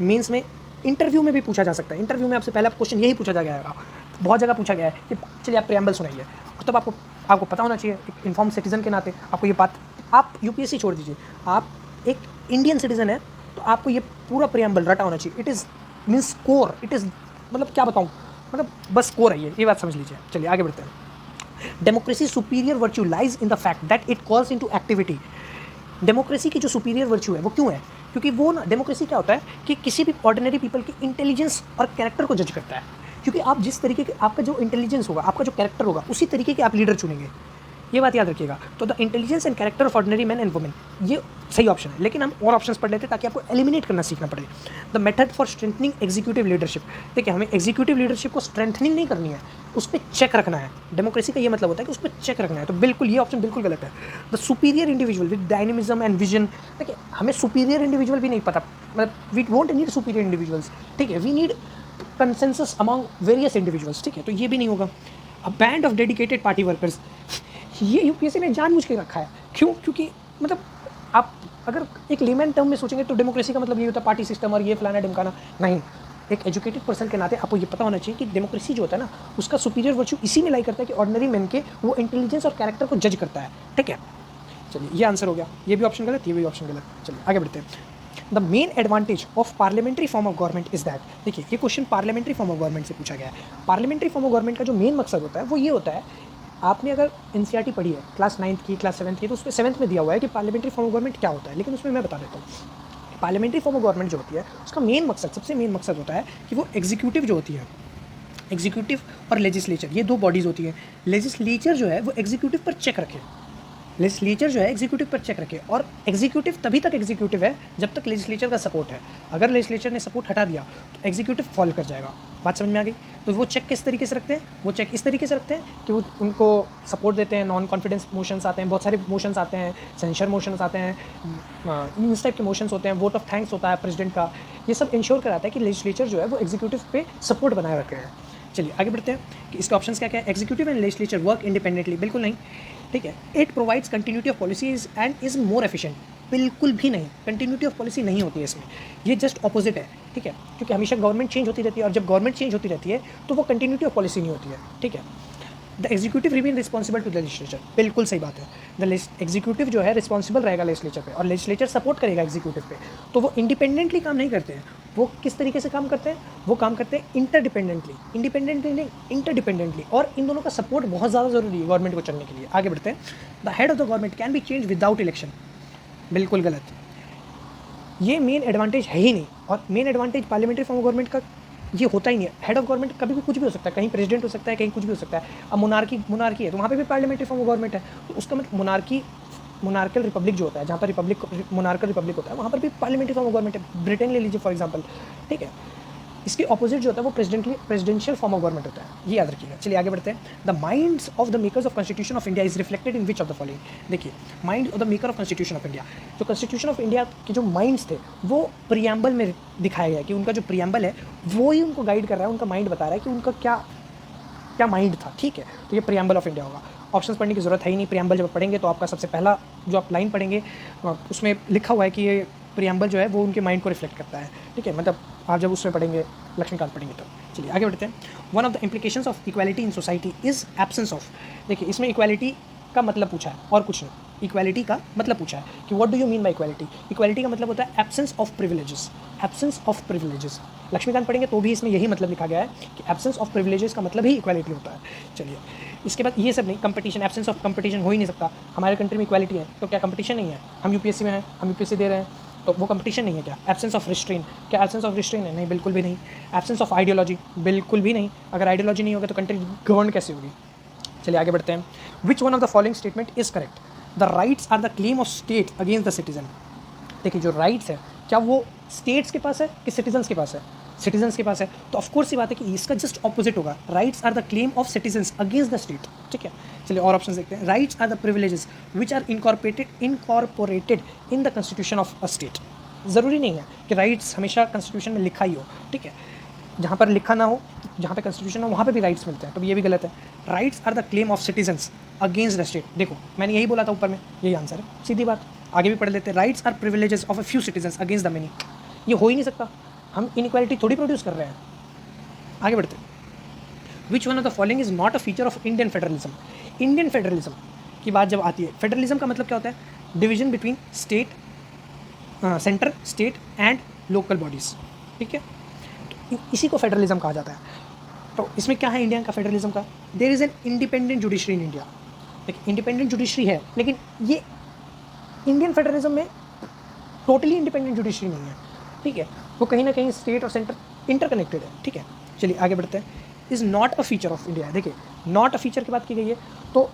mains में, interview में भी पूछा जा सकता है। इंटरव्यू में आपसे पहला क्वेश्चन यही पूछा जाएगा, बहुत जगह पूछा गया है कि चलिए आप preamble सुनाइए, तब आपको पता होना चाहिए एक इन्फॉर्म सिटीजन के नाते आपको ये बात, आप यूपीएससी छोड़ दीजिए, आप एक इंडियन सिटीजन है तो आपको ये पूरा preamble रटा होना चाहिए। It is means core, it is मतलब क्या बताऊँ, मतलब बस कोर है ये बात समझ लीजिए। चलिए आगे बढ़ते हैं। Democracy superior virtue lies in the fact that it calls into activity. Democracy की जो सुपीरियर वर्च्यू है वो क्यों है, क्योंकि वो ना, डेमोक्रेसी क्या होता है कि किसी भी ऑर्डिनरी पीपल की इंटेलिजेंस और कैरेक्टर को जज करता है, क्योंकि आप जिस तरीके के, आपका जो इंटेलिजेंस होगा, आपका जो कैरेक्टर होगा, उसी तरीके के आप लीडर चुनेंगे, ये बात याद रखिएगा। तो the intelligence and character of ordinary man and women, ये सही ऑप्शन है, लेकिन हम और ऑप्शंस पढ़ लेते हैं ताकि आपको एलिमिनेट करना सीखना पड़े। The method for strengthening executive leadership, देखिए हमें एग्जीक्यूटिव लीडरशिप को स्ट्रेंथनिंग नहीं करनी है, उस पर चेक रखना है। डेमोक्रेसी का ये मतलब होता है कि उस पर चेक रखना है, तो बिल्कुल ये ऑप्शन बिल्कुल गलत है। The superior individual with dynamism and vision, देखिए हमें सुपीरियर इंडिविजुअल भी नहीं पता, मतलब we won't need superior individuals, ठीक है, we need consensus among various individuals, ठीक है, तो ये भी नहीं होगा। A band of dedicated party workers, ये यूपीएससी ने जानबूझ के रखा है, क्यों, क्योंकि मतलब आप अगर एक लेमन टर्म में सोचेंगे तो डेमोक्रेसी का मतलब ये होता है पार्टी सिस्टम और ये फलाना ढिमकाना, नहीं। एक एजुकेटेड पर्सन के नाते आपको ये पता होना चाहिए कि डेमोक्रेसी जो होता है ना, उसका सुपीरियर वर्च्यू इसी में लाई करता है कि ऑर्डिनरी मैन के वो इंटेलिजेंस और कैरेक्टर को जज करता है, ठीक है। चलिए ये आंसर हो गया, ये भी ऑप्शन गलत, ये भी ऑप्शन गलत। चलिए आगे बढ़ते हैं। The main advantage of parliamentary form of government is that, देखिए ये question parliamentary form of government से पूछा गया है। पार्लियामेंट्री फॉर्म ऑफ गवर्नमेंट का जो मेन मकसद होता है वो ये होता है, आपने अगर एनसीईआरटी पढ़ी है क्लास 9th की, क्लास 7th की, तो उसमें 7th में दिया हुआ है कि पार्लियामेंट्री फॉर्म ऑफ गवर्नमेंट क्या होता है, लेकिन उसमें मैं बता देता हूँ। पार्लियामेंट्री फॉर्म ऑफ गवर्नमेंट जो होती है उसका मेन मकसद, सबसे मेन मकसद होता है कि वो एग्जीक्यूटिव जो होती है, एग्जीक्यूटिव और लेजिस्लेचर, ये दो बॉडीज़ होती है। लेजिस्लेचर जो है वो एग्जीक्यूटिव पर चेक रखे, लेजिस्लेचर जो है एग्जीक्यूटिव पर चेक रखे, और एग्जीक्यूटिव तभी तक एग्जीक्यूटिव है जब तक लेजिस्लेचर का सपोर्ट है। अगर लेजिस्लेचर ने सपोर्ट हटा दिया तो एग्जीक्यूटिव फॉल कर जाएगा। बात समझ में आ गई? तो वो चेक किस तरीके से रखते हैं, वो चेक इस तरीके से रखते हैं कि वो उनको सपोर्ट देते हैं। नॉन कॉन्फिडेंस मोशंस आते हैं, बहुत सारे मोशंस आते हैं, सेंशर मोशंस आते हैं, इस टाइप के मोशंस होते हैं, वोट ऑफ थैंक्स होता है प्रेसिडेंट का। ये सब इंश्योर कराता है कि लेजिस्लेचर जो है वो एग्जीक्यूटिव पे सपोर्ट बनाए रखे हैं। चलिए आगे बढ़ते हैं कि इसके ऑप्शंस क्या क्या है। Executive and legislature work independently, बिल्कुल नहीं, ठीक है। It provides continuity of policies and is more efficient, बिल्कुल भी नहीं, कंटिन्यूटी ऑफ पॉलिसी नहीं होती है इसमें, ये जस्ट ऑपोजिट है, ठीक है, क्योंकि हमेशा गवर्नमेंट चेंज होती रहती है, और जब गवर्नमेंट चेंज होती रहती है तो वो कंटिन्यूटी ऑफ पॉलिसी नहीं होती है, ठीक है। The executive remain responsible to the legislature, बिल्कुल सही बात है। द एग्जीक्यूटिव जो है रिस्पॉन्सिबल रहेगा लेजिस्लेचर पे, और लेजिस्लेचर सपोर्ट करेगा एग्जीक्यूटिव पे, तो वो इंडिपेंडेंटली काम नहीं करते हैं। वो किस तरीके से काम करते हैं, वो काम करते हैं इंटरडिपेंडेंटली, इंडिपेंडेंटली नहीं, इंटरडिपेंडेंटली, और इन दोनों का सपोर्ट बहुत ज़्यादा ज़रूरी है गवर्नमेंट को चलने के लिए। आगे बढ़ते हैं। The head of the government can be change without election, बिल्कुल गलत। ये मेन एडवांटेज है ही नहीं, और main advantage parliamentary form of government का ये होता ही नहीं है। हेड ऑफ गवर्नमेंट कभी भी कुछ भी हो सकता है, कहीं प्रेसिडेंट हो सकता है, कहीं कुछ भी हो सकता है। अब मोनार्की है तो वहाँ पे भी पार्लियामेंट्री फॉर्म ऑफ गवर्नमेंट है, तो उसका मतलब मोनार्कल रिपब्लिक जो होता है, जहाँ पर मोनार्कल रिपब्लिक होता है, वहाँ पर भी पार्लियामेंट्री फॉर्म ऑफ गवर्नमेंट है। ब्रिटेन ले लीजिए फॉर एग्जाम्पल, ठीक है। इसके ऑपोजिट जो होता है वो प्रेसिडेंशियल फॉर्म ऑफ गवर्नमेंट होता है, ये याद रखिएगा। चलिए आगे बढ़ते हैं। The minds of the makers of constitution of India is reflected in which of the following. देखिए, mind of the maker of constitution of India, जो कॉन्स्टिट्यूशन ऑफ इंडिया के जो माइंड्स थे वो प्रियम्बल में दिखाया गया कि उनका जो प्रियम्बल है वो ही उनको गाइड कर रहा है, उनका माइंड बता रहा है कि उनका क्या क्या माइंड था, ठीक है। तो ये प्रियम्बल ऑफ इंडिया होगा। ऑप्शंस पढ़ने की जरूरत है ही नहीं, प्रियम्बल जब पढ़ेंगे तो आपका सबसे पहला जो आप लाइन पढ़ेंगे उसमें लिखा हुआ है कि ये प्रियम्बल जो है वो उनके माइंड को रिफ्लेक्ट करता है, ठीक है। मतलब आप जब उसमें पढ़ेंगे, लक्ष्मीकांत पढ़ेंगे तो। चलिए आगे बढ़ते हैं। One of the implications of equality in society is absence of. देखिए, इसमें इक्वालिटी का मतलब पूछा है और कुछ नहीं, इक्वालिटी का मतलब पूछा है कि what do you mean by equality. Equality का मतलब होता है absence of privileges, absence of privileges. Laxmikanth पढ़ेंगे तो भी इसमें यही मतलब लिखा गया है कि एब्सेंस ऑफ प्रिविलेजेस का मतलब ही इक्वालिटी होता है। चलिए, इसके बाद ये सब नहीं, कंपटीशन, एब्सेंस ऑफ कंपटीशन हो ही नहीं सकता। हमारे कंट्री में इक्वालिटी है तो क्या कंपटीशन नहीं है? हम यूपीएससी में हैं, हम यूपीएससी दे रहे हैं, तो वो कंपटीशन नहीं है क्या? एब्सेंस ऑफ रिस्ट्रेन, क्या एब्सेंस ऑफ रिस्ट्रेन है? नहीं, बिल्कुल भी नहीं। एब्सेंस ऑफ आइडियोलॉजी, बिल्कुल भी नहीं। अगर आइडियोलॉजी नहीं होगा तो कंट्री गवर्न कैसे होगी? चलिए आगे बढ़ते हैं। Which one of the following statement is correct? The rights are the claim of state against the citizen. देखिए, जो राइट्स है क्या वो स्टेट्स के पास है कि सिटीजन्स के पास है? सिटीजन्स के पास है, तो ऑफकोर्स ये बात है कि इसका जस्ट ऑपोजिट होगा। Rights are the claim of citizens against the state, ठीक है। चलिए और ऑप्शन देखते हैं। Rights are the privileges which are incorporated in the constitution of a state. ज़रूरी नहीं है कि राइट्स हमेशा कॉन्स्टिट्यूशन में लिखा ही हो, ठीक है। जहाँ पर लिखा ना हो, जहाँ पे कॉन्स्टिट्यूशन हो, वहाँ पे भी राइट्स मिलते हैं, तो ये भी गलत है। Rights are the claim of citizens against the state. देखो, मैंने यही बोला था ऊपर में, यही आंसर है, सीधी बात। आगे भी पढ़ लेते हैं। Rights are privileges of a few citizens against the many. ये हो ही नहीं सकता, हम इनइक्वालिटी थोड़ी प्रोड्यूस कर रहे हैं। आगे बढ़ते हैं। Which one of the following is not a feature of Indian federalism. Indian federalism की बात जब आती है, फेडरलिज्म का मतलब क्या होता है? Division between state, centre, state and local bodies, ठीक है। तो इसी को फेडरलिज्म कहा जाता है। तो इसमें क्या है इंडिया का फेडरलिज्म का? There is an independent judiciary in India. देखिए, इंडिपेंडेंट जुडिशरी है, लेकिन ये इंडियन फेडरलिज्म में टोटली इंडिपेंडेंट जुडिशरी नहीं है, ठीक है। वो कहीं ना कहीं स्टेट और सेंटर इंटरकनेक्टेड है, ठीक है। चलिए आगे बढ़ते हैं। Is not a feature of India. देखिए, नॉट अ फीचर की बात की गई है, तो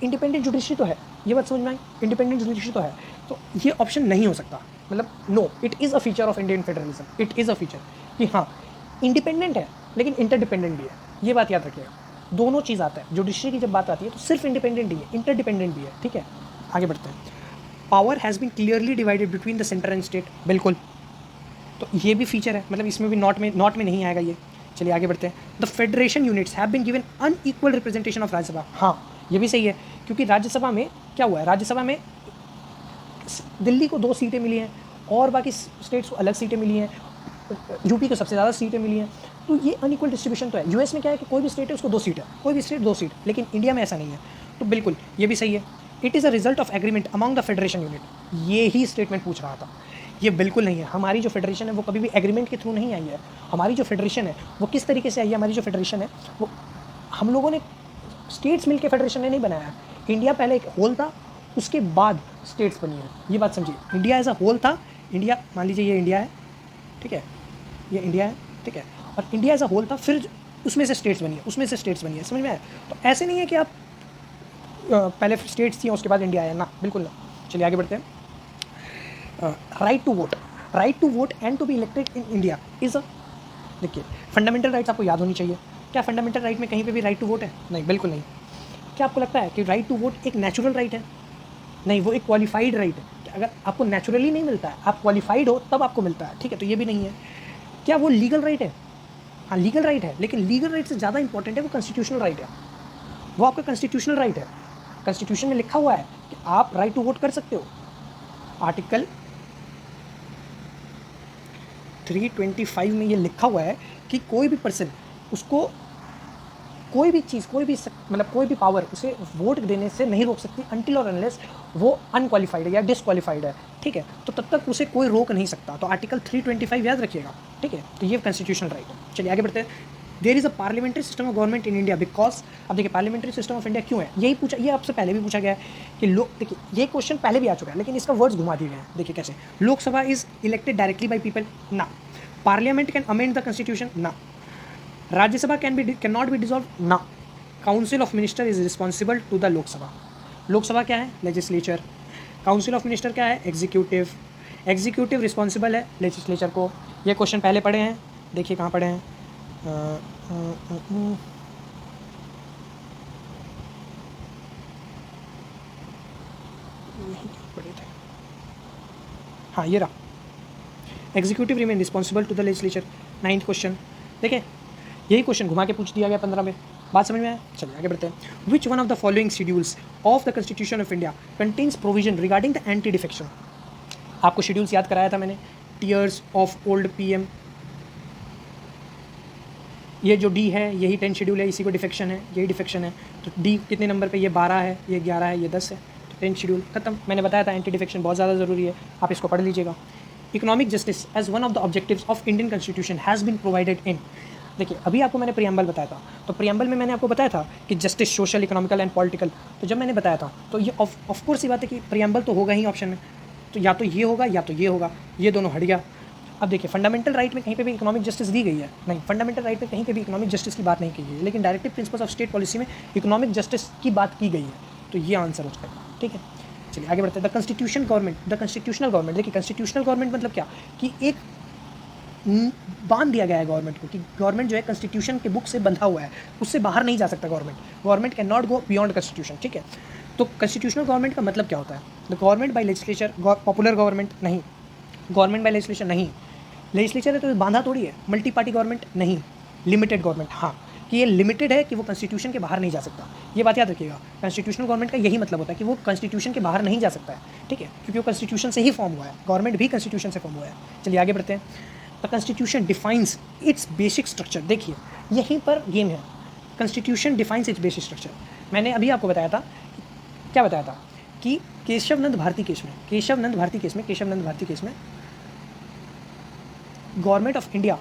इंडिपेंडेंट जुडिशरी तो है, ये बात समझ में आई, इंडिपेंडेंट जुडिशरी तो है, तो ये ऑप्शन नहीं हो सकता। मतलब no, it is a feature of Indian federalism. It is a feature कि हाँ, इंडिपेंडेंट है लेकिन इंटरडिपेंडेंट भी है, ये बात याद रखिएगा। दोनों चीज़ आता है। जुडिशरी की जब बात आती है तो सिर्फ इंडिपेंडेंट ही है, इंटरडिपेंडेंट भी है, ठीक है। आगे बढ़ते हैं। Power has been clearly divided between the centre and state. बिल्कुल, तो ये भी फीचर है, मतलब इसमें भी नॉट में नहीं आएगा ये। चलिए आगे बढ़ते हैं। The federation units have been given unequal representation of Rajya Sabha. हाँ, ये भी सही है, क्योंकि राज्यसभा में क्या हुआ है? राज्यसभा में दिल्ली को 2 सीटें मिली हैं और बाकी स्टेट्स को अलग सीटें मिली हैं, यूपी को सबसे ज़्यादा सीटें मिली हैं, तो ये अनइक्वल डिस्ट्रीब्यूशन तो है। यूएस में क्या है कि कोई भी स्टेट है उसको 2 सीट है, कोई भी स्टेट 2 सीट, लेकिन इंडिया में ऐसा नहीं है, तो बिल्कुल ये भी सही है। It is a result of agreement among the federation unit. ये ही स्टेटमेंट पूछ रहा था, ये बिल्कुल नहीं है। हमारी जो फेडरेशन है वो कभी भी एग्रीमेंट के थ्रू नहीं आई है। हमारी जो फेडरेशन है वो किस तरीके से आई है? हमारी जो फेडरेशन है वो हम लोगों ने स्टेट्स मिलकर फेडरेशन ने नहीं बनाया है। इंडिया पहले एक होल था, उसके बाद स्टेट्स बनी है, ये बात समझिए। इंडिया एज अ होल था, इंडिया मान लीजिए ये इंडिया है, ठीक है, ये इंडिया है, ठीक है, और इंडिया एज अ होल था, फिर उसमें से स्टेट्स बनी है, उसमें से स्टेट्स बनी है, समझ में आया? तो ऐसे नहीं है कि आप पहले स्टेट्स थी उसके बाद इंडिया आया ना, बिल्कुल ना। चलिए आगे बढ़ते हैं। Right to vote, right to vote and to be elected in India is a, देखिए, फंडामेंटल राइट्स आपको याद होनी चाहिए। क्या फंडामेंटल राइट में कहीं पे भी राइट टू वोट है? नहीं, बिल्कुल नहीं। क्या आपको लगता है कि राइट टू वोट एक नेचुरल राइट है? नहीं, वो एक क्वालिफाइड राइट है। अगर आपको नेचुरली नहीं मिलता है, आप क्वालिफाइड हो तब आपको मिलता है, ठीक है, तो ये भी नहीं है। क्या वो लीगल राइट है? हाँ, लीगल राइट है, लेकिन लीगल राइट से ज़्यादा इंपॉर्टेंट है वो कॉन्स्टिट्यूशनल राइट है। वो आपका कॉन्स्टिट्यूशनल राइट है। कॉन्स्टिट्यूशन में लिखा हुआ है कि आप राइट टू वोट कर सकते हो। आर्टिकल 325 में ये लिखा हुआ है कि कोई भी पर्सन, उसको कोई भी चीज़, कोई भी मतलब कोई भी पावर उसे वोट देने से नहीं रोक सकती अनटिल और अनलेस वो अनक्वालिफाइड है या डिसक्वालिफाइड है, ठीक है, तो तब तक उसे कोई रोक नहीं सकता। तो आर्टिकल 325 याद रखिएगा, ठीक है, तो ये कॉन्स्टिट्यूशनल राइट है। चलिए आगे बढ़ते हैं। There is a parliamentary system of government in India because, अब देखिए पार्लियामेंट्री सिस्टम ऑफ इंडिया क्यों है, यही पूछा, ये आपसे पहले भी पूछा गया है कि लोग, देखिए ये क्वेश्चन पहले भी आ चुका है लेकिन इसका वर्ड्स घुमा दिए गए हैं। देखिए कैसे, Lok Sabha is elected directly by people, ना। Parliament can amend the constitution, ना। Rajya Sabha can not be dissolve, ना। Council of minister is responsible to the Lok Sabha. Lok Sabha क्या है, लेजिस्लेचर। काउंसिल ऑफ मिनिस्टर क्या है, एग्जीक्यूटिव। एग्जीक्यूटिव रिस्पॉन्सिबल है लेजिस्लेचर को। ये क्वेश्चन पहले पढ़े हैं, देखिए कहाँ पढ़े हैं, पढ़े थे, हाँ ये रहा, executive remain responsible to the legislature, 9th question. देखिए यही क्वेश्चन घुमा के पूछ दिया गया 15 में, बात समझ में आया। चलिए आगे बढ़ते हैं। Which one of the following schedules of the constitution of India contains provision regarding the anti defection. आपको शेड्यूल्स याद कराया था मैंने, टीयर्स ऑफ ओल्ड पीएम, ये जो डी है यही 10 शेड्यूल है, इसी को डिफेक्शन है, यही डिफेक्शन है। तो डी कितने नंबर पे, ये 12 है, ये 11 है, ये 10 है, तो 10 शेड्यूल खत्म। मैंने बताया था एंटी डिफेक्शन बहुत ज़्यादा ज़रूरी है, आप इसको पढ़ लीजिएगा। Economic justice as one of the objectives of Indian constitution has been provided in. देखिए अभी आपको मैंने प्रियम्बल बताया था, तो प्रियम्बल में मैंने आपको बताया था कि justice social, economical and political. तो जब मैंने बताया था तो ये ऑफ कोर्स ही बात है कि प्रियम्बल तो होगा ही ऑप्शन में, तो या तो ये होगा या तो ये होगा, ये दोनों हट गया। अब देखिए फंडामेंटल राइट में कहीं पे भी इकोनॉमिक जस्टिस दी गई है, नहीं, फंडामेंटल राइट में कहीं पे भी इकोनॉमिक जस्टिस की बात नहीं की गई है, लेकिन directive principles of state policy में इकोनॉमिक जस्टिस की बात की गई है, तो ये आंसर हो जाएगा। ठीक है, चलिए आगे बढ़ते हैं। The constitution government, the constitutional government. देखिए कॉन्स्टिट्यूशनल गवर्नमेंट मतलब क्या, कि एक बांध दिया गया है गवर्नमेंट को, कि गवर्नमेंट जो है कॉन्स्टिट्यूशन के बुक से बंधा हुआ है, उससे बाहर नहीं जा सकता government can not go beyond constitution. ठीक है, तो कॉन्स्टिट्यूशनल गवर्नमेंट का मतलब क्या होता है, the government by legislature, popular government नहीं, गवर्नमेंट बाई लेजिस्लेचर नहीं, लेजिस्लेचर है तो बांधा थोड़ी है, मल्टी पार्टी गवर्नमेंट नहीं, लिमिटेड गवर्नमेंट, हाँ, कि ये लिमिटेड है कि वो कॉन्स्टिट्यूशन के बाहर नहीं जा सकता, ये बात याद रखिएगा। कॉन्स्टिट्यूशनल गवर्नमेंट का यही मतलब होता है कि वो कॉन्स्टिट्यूशन के बाहर नहीं जा सकता है, ठीक है, क्योंकि वो कॉन्स्टिट्यूशन से ही फॉर्म हुआ है, गवर्नमेंट भी कॉन्स्टिट्यूशन से फॉर्म हुआ है। चलिए आगे बढ़ते हैं। The constitution defines it's basic structure. देखिए यहीं पर गेम है, constitution defines it's basic structure. मैंने अभी आपको बताया था, क्या बताया था, कि केशव नंद भारती केस में गवर्नमेंट ऑफ इंडिया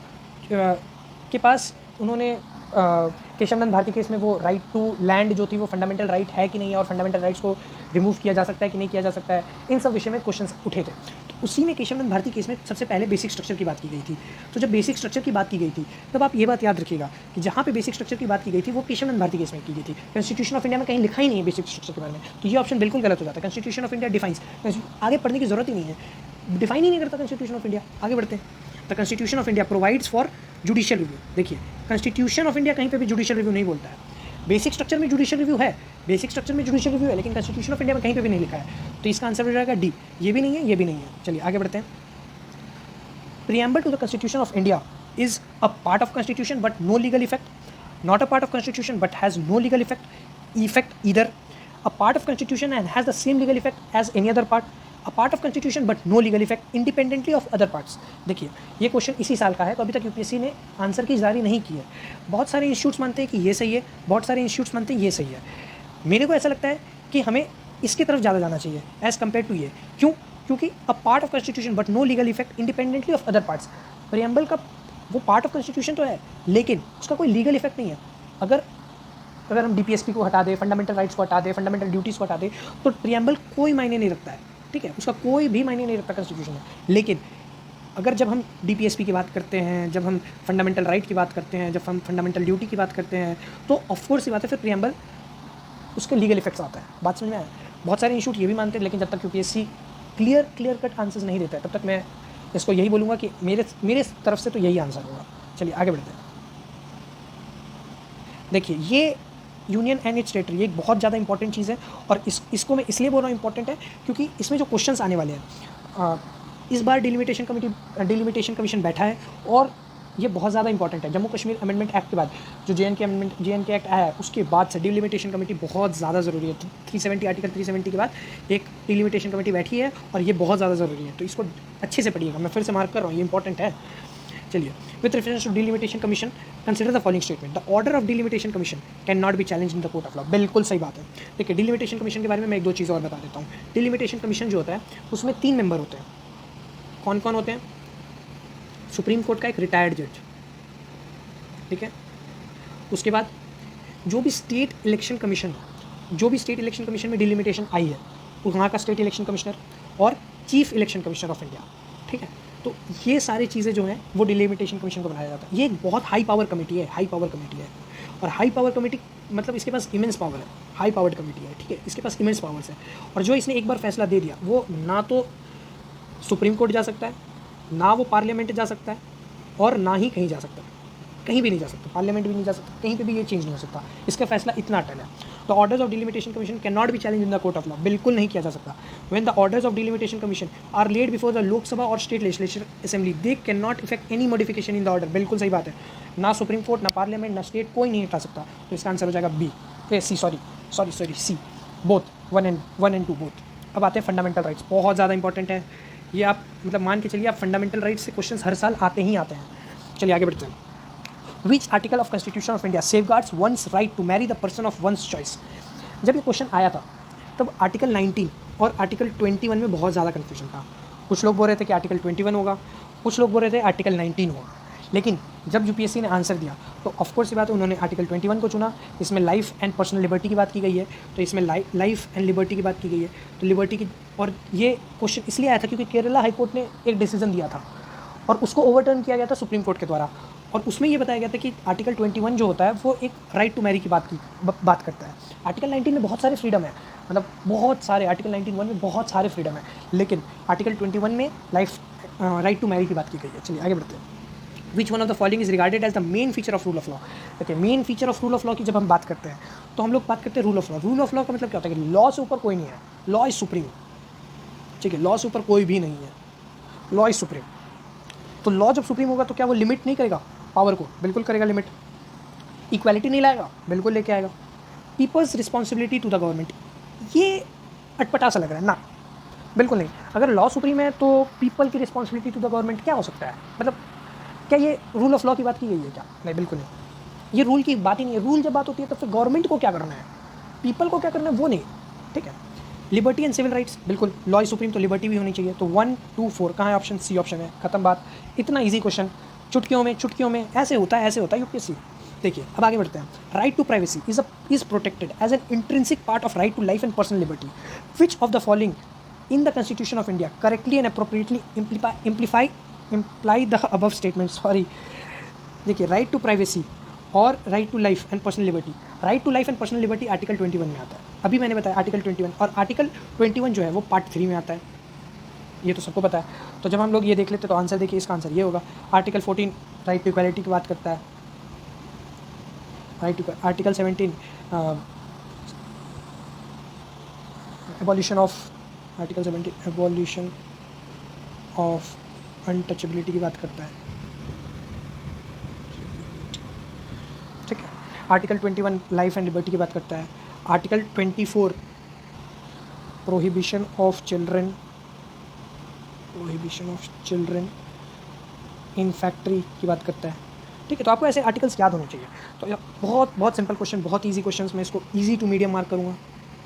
के पास उन्होंने केशव नंद भारती केस में वो राइट टू लैंड जो थी वो फंडामेंटल राइट है कि नहीं है, और फंडामेंटल राइट्स को रिमूव किया जा सकता है कि नहीं किया जा सकता है, इन सब विषय में क्वेश्चंस उठे थे। तो उसी में केशव नंद भारती केस में सबसे पहले बेसिक स्ट्रक्चर की बात की गई थी। तो जब बेसिक स्ट्रक्चर की बात की गई थी तब आप ये बात याद रखिएगा कि जहाँ पे बेसिक स्ट्रक्चर की बात की गई थी वो केशव नंद भारती केस में की गई थी। कॉन्स्टिट्यूशन ऑफ इंडिया में कहीं लिखा ही नहीं है बेसिक स्ट्रक्चर के बारे में, तो ये ऑप्शन बिल्कुल गलत हो जाता है। कॉन्स्टिट्यूशन ऑफ इंडिया डिफाइंस, आगे पढ़ने की जरूरत ही नहीं है, डिफाइन ही नहीं करता कॉन्स्टिट्यूशन ऑफ इंडिया। आगे बढ़ते हैं। The constitution of India provides for judicial review. देखिए कॉन्स्टिट्यूशन ऑफ इंडिया कहीं पे भी जुडिशियल रिव्यू नहीं बोलता है, बेसिक स्ट्रक्चर में जुडिशियल रिव्यू है, लेकिन कॉन्स्टिट्यूशन ऑफ इंडिया में कहीं पे भी नहीं लिखा है, तो इसका आंसर हो जाएगा डी। ये भी नहीं है, ये भी नहीं है। चलिए आगे बढ़ते हैं। Preamble to the constitution of India is a part of constitution but no legal effect, not a part of constitution but has no legal effect either, a part of constitution and has the same legal effect as any other part, a part of constitution but no legal effect independently of other parts. देखिए ये question इसी साल का है, तो अभी तक UPSC ने आंसर की जारी नहीं की है। बहुत सारे इंस्टीट्यूट्स मानते हैं कि ये सही है, बहुत सारे इंस्टीट्यूट्स मानते हैं ये सही है। मेरे को ऐसा लगता है कि हमें इसकी तरफ ज़्यादा जाना चाहिए एज़ कम्पेयर टू ये। क्यों? क्योंकि a part of constitution but no legal effect independently of other parts. Preamble का वो पार्ट ऑफ कॉन्स्टिट्यूशन तो है, लेकिन उसका कोई लीगल इफेक्ट नहीं है। अगर हम डीपीएसपी को हटा दें, फंडामेंटल राइट्स को हटा दें, फंडामेंटल ड्यूटीज़ को हटा दें, तो प्रीएम्बल कोई मायने नहीं रखता है, ठीक है, उसका कोई भी मायने नहीं रखता कॉन्स्टिट्यूशन में। लेकिन अगर जब हम डीपीएसपी की बात करते हैं, जब हम फंडामेंटल राइट की बात करते हैं, जब हम फंडामेंटल ड्यूटी की बात करते हैं, तो ऑफकोर्स ये बात है फिर प्रीएम्बल उसके लीगल इफेक्ट्स आता है। बात समझ में आया? बहुत सारे इंस्टीट्यूट ये भी मानते हैं, लेकिन जब तक यूपीएससी क्लियर कट आंसर्स नहीं देता है तब तक मैं इसको यही बोलूँगा कि मेरे तरफ से तो यही आंसर होगा। चलिए आगे बढ़ते हैं। देखिए ये यूनियन एंड इट्स टेरिटरी, ये एक बहुत ज़्यादा इंपॉर्टेंट चीज़ है, और इसको मैं इसलिए बोल रहा हूँ इंपॉर्टेंट है क्योंकि इसमें जो क्वेश्चंस आने वाले हैं, इस बार डिलिमिटेशन कमीशन बैठा है, और ये बहुत ज़्यादा इंपॉर्टेंट है। जम्मू कश्मीर अमेंडमेंट एक्ट के बाद जो जे.एन.के एक्ट आया है, उसके बाद से डिलिमिटेशन कमेटी बहुत ज़्यादा ज़रूरी है। 370 आर्टिकल 370 के बाद एक डिलिमिटेशन कमेटी बैठी है, और ये बहुत ज़्यादा ज़रूरी है, तो इसको अच्छे से पढ़िएगा। मैं फिर से मार्क कर रहा हूँ, ये इंपॉर्टेंट है। चलिए, with reference to delimitation commission consider the following statement, the order of delimitation commission can not be challenge in the court of law. बिल्कुल सही बात है। देखिए डिलिमिटेशन कमीशन के बारे में मैं एक दो चीज़ और बता देता हूँ। डिलिमिटेशन कमीशन जो होता है उसमें 3 मेंबर होते हैं। कौन कौन होते हैं? सुप्रीम कोर्ट का एक रिटायर्ड जज, ठीक है, उसके बाद जो भी स्टेट इलेक्शन कमीशन में डिलिमिटेशन आई है, वहाँ का स्टेट इलेक्शन कमिश्नर और chief election commissioner of India, ठीक है। तो ये सारी चीज़ें जो हैं वो डिलिमिटेशन कमीशन को बनाया जाता है। ये एक बहुत हाई पावर कमेटी है, और हाई पावर कमेटी मतलब इसके पास इमेंस पावर है, हाई पावर्ड कमेटी है, ठीक है, इसके पास इमेंस पावर्स है। और जो इसने एक बार फैसला दे दिया वो ना तो सुप्रीम कोर्ट जा सकता है, ना वो पार्लियामेंट जा सकता है, और ना ही कहीं जा सकता है, कहीं भी नहीं जा सकता, पार्लियामेंट भी नहीं जा सकता, कहीं पे भी ये चेंज नहीं हो सकता। इसका फैसला इतना अटल है। The orders of delimitation commission can not be challenge in the court of law, बिल्कुल नहीं किया जा सकता। When the orders of delimitation commission are laid before the Lok Sabha और state legislature assembly, they can not effect any modification in the order, बिल्कुल सही बात है। ना सुप्रीम कोर्ट, ना पार्लियामेंट, ना स्टेट, कोई नहीं हटा सकता। तो इसका आंसर हो जाएगा B, C, both 1 and 2 both. अब आते हैं फंडामेंटल राइट्स, बहुत ज़्यादा इंपॉर्टेंट है ये। आप मतलब मान के चलिए आप फंडामेंटल राइट्स से क्वेश्चन हर साल आते ही आते हैं। चलिए आगे बढ़ते हैं। Which article of constitution of India safeguards one's right to marry the person of one's choice. जब ये क्वेश्चन आया था तब आर्टिकल 19 और आर्टिकल 21 में बहुत ज़्यादा कन्फ्यूजन था। कुछ लोग बोल रहे थे कि आर्टिकल 21 होगा, कुछ लोग बोल रहे थे आर्टिकल 19 होगा। लेकिन जब यूपीएससी ने आंसर दिया तो ऑफकोर्स ये बात उन्होंने आर्टिकल 21 को चुना। इसमें लाइफ एंड पर्सनल लिबर्टी की बात की गई है, तो इसमें लाइफ एंड लिबर्टी की बात की गई है, तो लिबर्टी की। और ये क्वेश्चन इसलिए आया था क्योंकि केरला हाईकोर्ट ने एक डिसीजन दिया था और उसको ओवरटर्न किया गया था सुप्रीम कोर्ट के द्वारा। और उसमें ये बताया गया था कि आर्टिकल 21 जो होता है वो एक राइट टू मैरी की बात करता है। आर्टिकल 19 में बहुत सारे फ्रीडम है, मतलब बहुत सारे, आर्टिकल 19(1) में बहुत सारे फ्रीडम है, लेकिन आर्टिकल 21 में राइट टू मैरी की बात की गई है। चलिए आगे बढ़ते हैं। Which one of the following is regarded as the main feature of rule of law. देखिए main feature of rule of law की जब हम बात करते हैं तो हम लोग बात करते हैं rule of law. Rule of law का मतलब क्या होता है कि लॉ से ऊपर कोई नहीं है, लॉ इज सुप्रीम, ठीक है, लॉ से ऊपर कोई भी नहीं है, लॉ इज सुप्रीम। तो लॉ जब सुप्रीम होगा तो क्या वो लिमिट नहीं करेगा पावर को? बिल्कुल करेगा लिमिट। इक्वालिटी नहीं लाएगा? बिल्कुल लेके आएगा। People's responsibility to the government, ये अटपटा सा लग रहा है ना, बिल्कुल नहीं। अगर लॉ सुप्रीम है तो पीपल की रिस्पॉन्सिबिलिटी टू द गवर्नमेंट क्या हो सकता है? मतलब क्या ये रूल ऑफ लॉ की बात की गई है क्या? नहीं, बिल्कुल नहीं, ये रूल की बात ही नहीं है। रूल जब बात होती है तो फिर गवर्नमेंट को क्या करना है, पीपल को क्या करना है, वो नहीं, ठीक है। लिबर्टी एंड सिविल राइट्स, बिल्कुल लॉ इज सुप्रीम तो लिबर्टी भी होनी चाहिए। तो 1, 2, 4 कहाँ है ऑप्शन? सी ऑप्शन है, खत्म बात। इतना ईजी क्वेश्चन, चुटकियों में ऐसे होता है यूपीएससी। देखिए अब आगे बढ़ते हैं। Right to privacy is protected as an intrinsic part of right to life and personal liberty. Which of the following in the constitution of India correctly and appropriately imply the above statement. Sorry, देखिए right to privacy और right to life and personal liberty. Right to life and personal liberty article 21 में आता है, अभी मैंने बताया article 21, और article 21 जो है वो पार्ट 3 में आता है, ये तो सबको पता है। तो जब हम लोग ये देख लेते तो आंसर देखिए, इसका आंसर ये होगा। आर्टिकल 14 राइट टू इक्वालिटी की बात करता है, right to. Article 17 abolition of untouchability की बात करता है, ठीक है। आर्टिकल 21 लाइफ एंड लिबर्टी की बात करता है। Article 24 prohibition of children in factory की बात करता है, ठीक है। तो आपको ऐसे आर्टिकल्स याद होने चाहिए। तो बहुत सिंपल क्वेश्चन, बहुत इजी क्वेश्चन, मैं इसको इजी टू मीडियम मार्क करूँगा,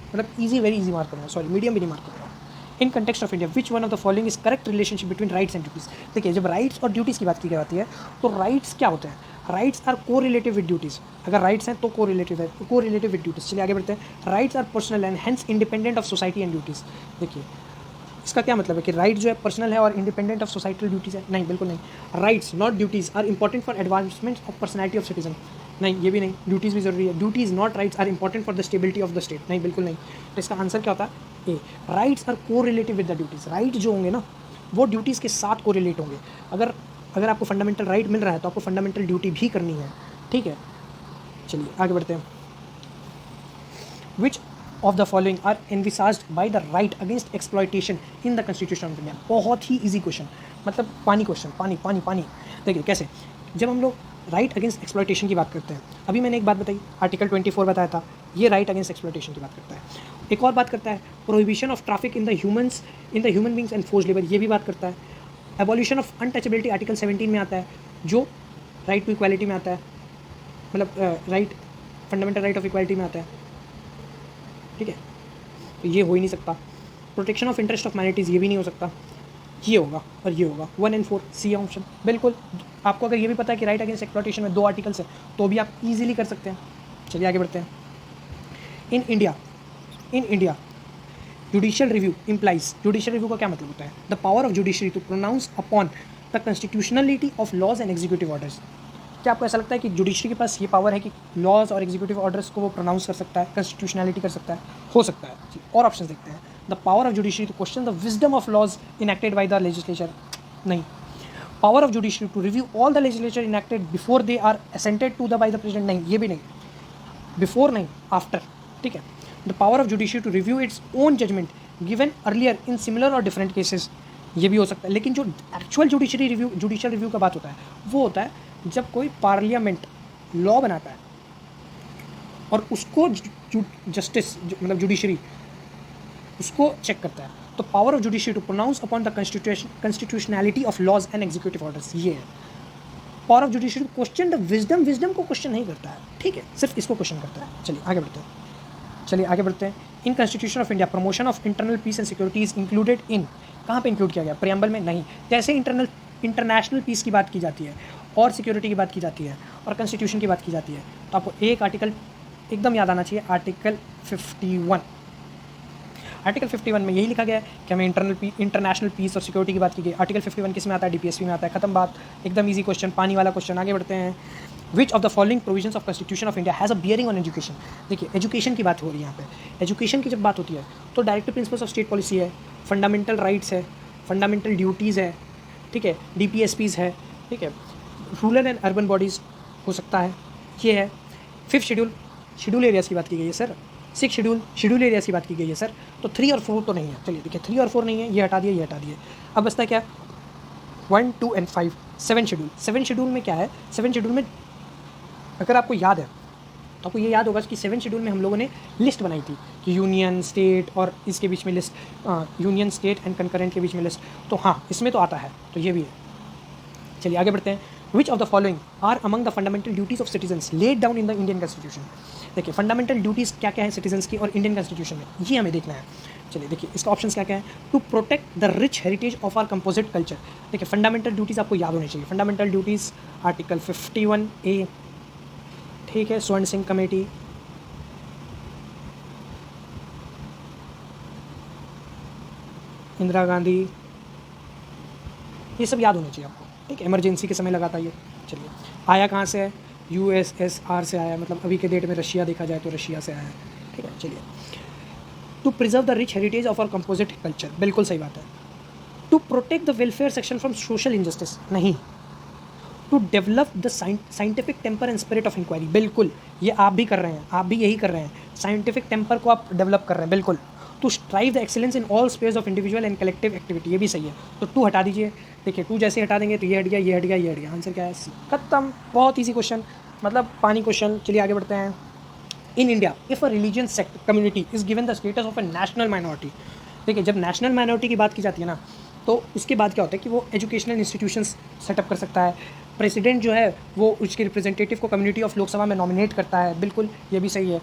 मतलब इजी वेरी इजी मार्क करूँगा, सॉरी मीडियम भी नहीं मार्क करूँगा। इन context of India which one of the following is correct relationship between rights and duties. देखिए जब राइट्स और ड्यूटीज़ की बात की जाती है तो राइट्स क्या होते हैं? Rights are correlative with duties. अगर राइट्स हैं तो को रिलेटिव विद ड्यूटीज़। चलिए आगे बढ़ते हैं। Rights are personal and hence independent of society and duties. देखिए इसका क्या मतलब है कि राइट जो है पर्सनल है और इंडिपेंडेंट ऑफ सोसाइटल ड्यूटीज़ है? नहीं, बिल्कुल नहीं। Rights not duties are important for advancement of personality of citizen. नहीं, ये भी नहीं। ड्यूटीज़ भी जरूरी है। Duties not rights are important for the stability of the state. नहीं, बिल्कुल नहीं। तो इसका आंसर क्या होता है? A, rights are correlative with the duties. Right जो होंगे ना वो ड्यूटीज़ के साथ को रिलेट होंगे। अगर आपको फंडामेंटल राइट मिल रहा है तो आपको फंडामेंटल ड्यूटी भी करनी है, ठीक है। चलिए आगे बढ़ते हैं। Which of the following are envisaged by the right against exploitation in the constitution of India. बहुत ही ईजी क्वेश्चन, मतलब पानी क्वेश्चन, पानी। देखिए कैसे, जब हम लोग राइट अगेंस्ट एक्सप्लॉयटेशन की बात करते हैं, अभी मैंने एक बात बताई, आर्टिकल 24 बताया था, ये राइट अगेंस्ट एक्सप्लॉयटेशन की बात करता है। एक और बात करता है prohibition of traffic in the human beings and forced labour, ये भी बात करता है। एबॉलिशन ऑफ अनटचेबिलिटी आर्टिकल 17 में आता है, जो राइट टू इक्वालिटी में आता है, मतलब right fundamental right of equality में आता है, ठीक है। तो ये हो ही नहीं सकता। Protection of interest of minorities, ये भी नहीं हो सकता। ये होगा और ये होगा 1 and 4 सी ऑप्शन। बिल्कुल, आपको अगर ये भी पता है कि राइट अगेंस्ट एक्सप्लॉयटेशन में 2 आर्टिकल्स हैं तो भी आप इजीली कर सकते हैं। चलिए आगे बढ़ते हैं। In India judicial review implies, judicial review का क्या मतलब होता है? The power of judiciary to pronounce upon the constitutionality of laws and executive orders. क्या आपको ऐसा लगता है कि जुडिशरी के पास ये पावर है कि लॉज और एग्जीक्यूटिव ऑर्डर्स को वो प्रोनाउंस कर सकता है, कॉन्स्टिट्यूशनलिटी कर सकता है? हो सकता है। और ऑप्शन देखते हैं। The power of judiciary to question the wisdom of laws enacted by the legislature, नहीं। Power of judiciary to review all the legislature enacted before they are assented to the by the president, नहीं, ये भी नहीं। Before नहीं, after, ठीक है। The power of judiciary to review its own judgment given earlier in similar और different cases, ये भी हो सकता है। लेकिन जो एक्चुअल जुडिशियल रिव्यू का बात होता है वो होता है जब कोई पार्लियामेंट लॉ बनाता है और उसको जस्टिस मतलब जुडिशरी उसको चेक करता है। तो power of judiciary to pronounce upon the constitutionality of laws and executive orders, ये है। Power of judiciary to question the wisdom को क्वेश्चन नहीं करता है, ठीक है, सिर्फ इसको क्वेश्चन करता है। चलिए आगे बढ़ते हैं। In constitution of India promotion of internal peace and security is included in, कहाँ पे इंक्लूड किया गया? प्रियम्बल में नहीं। जैसे इंटरनेशनल पीस की बात की जाती है और सिक्योरिटी की बात की जाती है और कॉन्स्टिट्यूशन की बात की जाती है तो आपको एक आर्टिकल एकदम याद आना चाहिए, आर्टिकल 51। आर्टिकल 51 में यही लिखा गया है कि हमें इंटरनेशनल पीस और सिक्योरिटी की बात की गई। आर्टिकल 51 किस में आता है? डीपीएसपी में आता है। खत्म बात, एकदम इजी क्वेश्चन, पानी वाला क्वेश्चन। आगे बढ़ते हैं। Which of the following provisions of constitution of India has a bearing on education? देखिए, एजुकेशन की बात हो रही है यहाँ पे। एजुकेशन की जब बात होती है तो directive principles of state policy है, फंडामेंटल राइट्स है, फंडामेंटल ड्यूटीज़ है, ठीक है, डीपीएसपीज़ है, ठीक है, रूरल एंड अर्बन बॉडीज़ हो सकता है, ये है। 5th शेड्यूल एरियाज़ की बात की गई है सर। 6th शेड्यूल एरियाज़ की बात की गई है सर। तो 3 और 4 तो नहीं है। चलिए देखिए, 3 और 4 नहीं है, ये हटा दिए। अब बचता है क्या? 1, 2 एंड 5। 7th शेड्यूल में क्या है? 7th शेड्यूल में अगर आपको याद है तो आपको ये याद होगा कि 7th शेड्यूल में हम लोगों ने लिस्ट बनाई थी कि यूनियन स्टेट और इसके बीच में list, union state and concurrent के बीच में लिस्ट। तो हाँ, इसमें तो आता है, तो ये भी है। चलिए आगे बढ़ते हैं। Which of the following are among the fundamental duties of citizens laid down in the Indian constitution? देखिए, फंडामेंटल ड्यूटीज़ क्या क्या है सिटीजन्स की और इंडियन कॉन्स्टिट्यूशन में, ये हमें देखना है। चलिए देखिए, इसका ऑप्शन क्या क्या है? To protect the rich heritage of our composite culture. देखिए, फंडामेंटल ड्यूटीज़ आपको याद होनी चाहिए। फंडामेंटल ड्यूटीज़ आर्टिकल 51A, ठीक है, स्वर्ण सिंह कमेटी, इंदिरा गांधी, ये सब याद होना चाहिए आपको, ठीक है। इमरजेंसी के समय लगा था ये। चलिए, आया कहाँ से है? USSR से आया, मतलब अभी के डेट में रशिया देखा जाए तो रशिया से आया है, ठीक है। चलिए, to preserve the rich heritage of our composite culture, बिल्कुल सही बात है। To protect the welfare section from social injustice, नहीं। To develop the scientific temper and spirit of inquiry, बिल्कुल, ये आप भी कर रहे हैं, आप भी यही कर रहे हैं, साइंटिफिक टेम्पर को आप डेवलप कर रहे हैं, बिल्कुल। To strive the excellence in all spheres of individual and collective activity, ये भी सही है। तो 2 हटा दीजिए। देखिए, 2 जैसे हटा देंगे तो ये हट गया। आंसर क्या है? सी। खत्म, बहुत ईजी क्वेश्चन, मतलब पानी क्वेश्चन। चलिए आगे बढ़ते हैं। In India if a religion sect community is given the status of A national minority. देखिए, जब नेशनल माइनॉरिटी की बात की जाती है ना, तो उसके बाद क्या होता है कि वो एजुकेशनल इंस्टीट्यूशंस सेटअप कर सकता है। प्रेसिडेंट जो है वो उसके रिप्रेजेंटेटिव को कम्युनिटी ऑफ लोकसभा में नॉमिनेट करता है, बिल्कुल, ये भी सही है।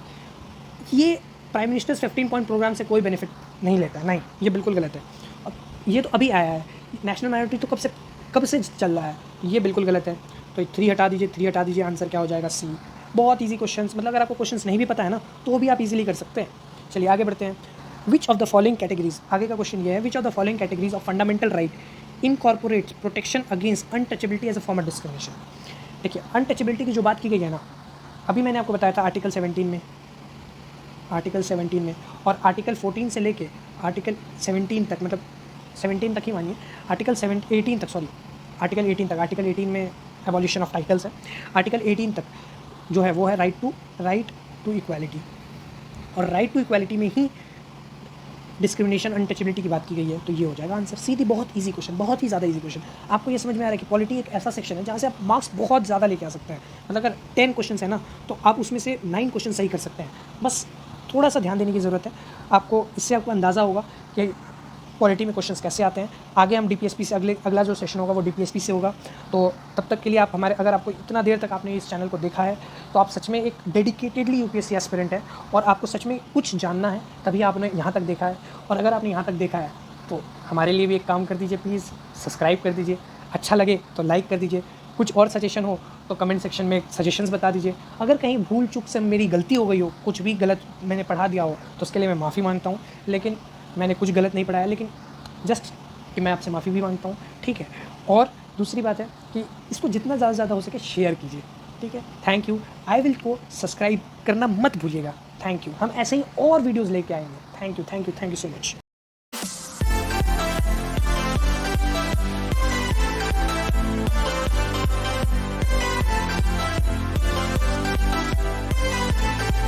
ये प्राइम मिनिस्टर्स 15 पॉइंट प्रोग्राम से कोई बेनिफिट नहीं लेता है, नहीं, ये बिल्कुल गलत है। अब ये तो अभी आया है, नेशनल माइनॉरिटी तो कब से चल रहा है, ये बिल्कुल गलत है। तो 3 हटा दीजिए, आंसर क्या हो जाएगा? सी। बहुत ईजी क्वेश्चंस, मतलब अगर आपको क्वेश्चंस नहीं भी पता है ना तो भी आप इजीली कर सकते हैं। चलिए आगे बढ़ते हैं। Which of the following categories, आगे का क्वेश्चन ये है, which of the following categories of fundamental right incorporate protection against untouchability as a form of discrimination? देखिए, अनटचेबिलिटी की जो बात की गई है ना, अभी मैंने आपको बताया था आर्टिकल 17 में, और आर्टिकल 14 से लेके आर्टिकल 17 तक, मतलब 17 तक ही मानिए, आर्टिकल 18 तक, आर्टिकल 18 में एबॉलिशन ऑफ टाइटल्स है। आर्टिकल 18 तक जो है वो है राइट टू इक्वालिटी, और राइट टू इक्वालिटी में ही डिस्क्रिमिनेशन अनटचेबिलिटी की बात की गई है, तो ये हो जाएगा आंसर। सीधी, बहुत इजी क्वेश्चन, बहुत ही ज़्यादा इजी क्वेश्चन। आपको ये समझ में आ रहा है कि पॉलिटी एक ऐसा सेक्शन है जहाँ से आप मार्क्स बहुत ज़्यादा लेके आ सकते हैं। मतलब अगर 10 क्वेश्चन है ना तो आप उसमें से 9 क्वेश्चन सही कर सकते हैं, बस थोड़ा सा ध्यान देने की ज़रूरत है आपको। इससे आपको अंदाज़ा होगा कि पॉलिटी में क्वेश्चंस कैसे आते हैं। आगे हम डीपीएसपी से अगला जो सेशन होगा वो डीपीएसपी से होगा। तो तब तक के लिए आप हमारे, अगर आपको इतना देर तक आपने इस चैनल को देखा है तो आप सच में एक डेडिकेटेडली यूपीएससी एस्पिरेंट है और आपको सच में कुछ जानना है, तभी आपने यहाँ तक देखा है। और अगर आपने यहाँ तक देखा है तो हमारे लिए भी एक काम कर दीजिए प्लीज़, सब्सक्राइब कर दीजिए, अच्छा लगे तो लाइक कर दीजिए, कुछ और सजेशन हो तो कमेंट सेक्शन में सजेशंस बता दीजिए। अगर कहीं भूल चूक से मेरी गलती हो गई हो, कुछ भी गलत मैंने पढ़ा दिया हो तो उसके लिए मैं माफ़ी मांगता हूँ, लेकिन मैंने कुछ गलत नहीं पढ़ाया, लेकिन जस्ट कि मैं आपसे माफ़ी भी मांगता हूँ, ठीक है। और दूसरी बात है कि इसको जितना ज़्यादा हो सके शेयर कीजिए, ठीक है। Thank you. आई विल को सब्सक्राइब करना मत भूलिएगा। Thank you. हम ऐसे ही और वीडियोज़ लेके आएंगे। Thank you so much.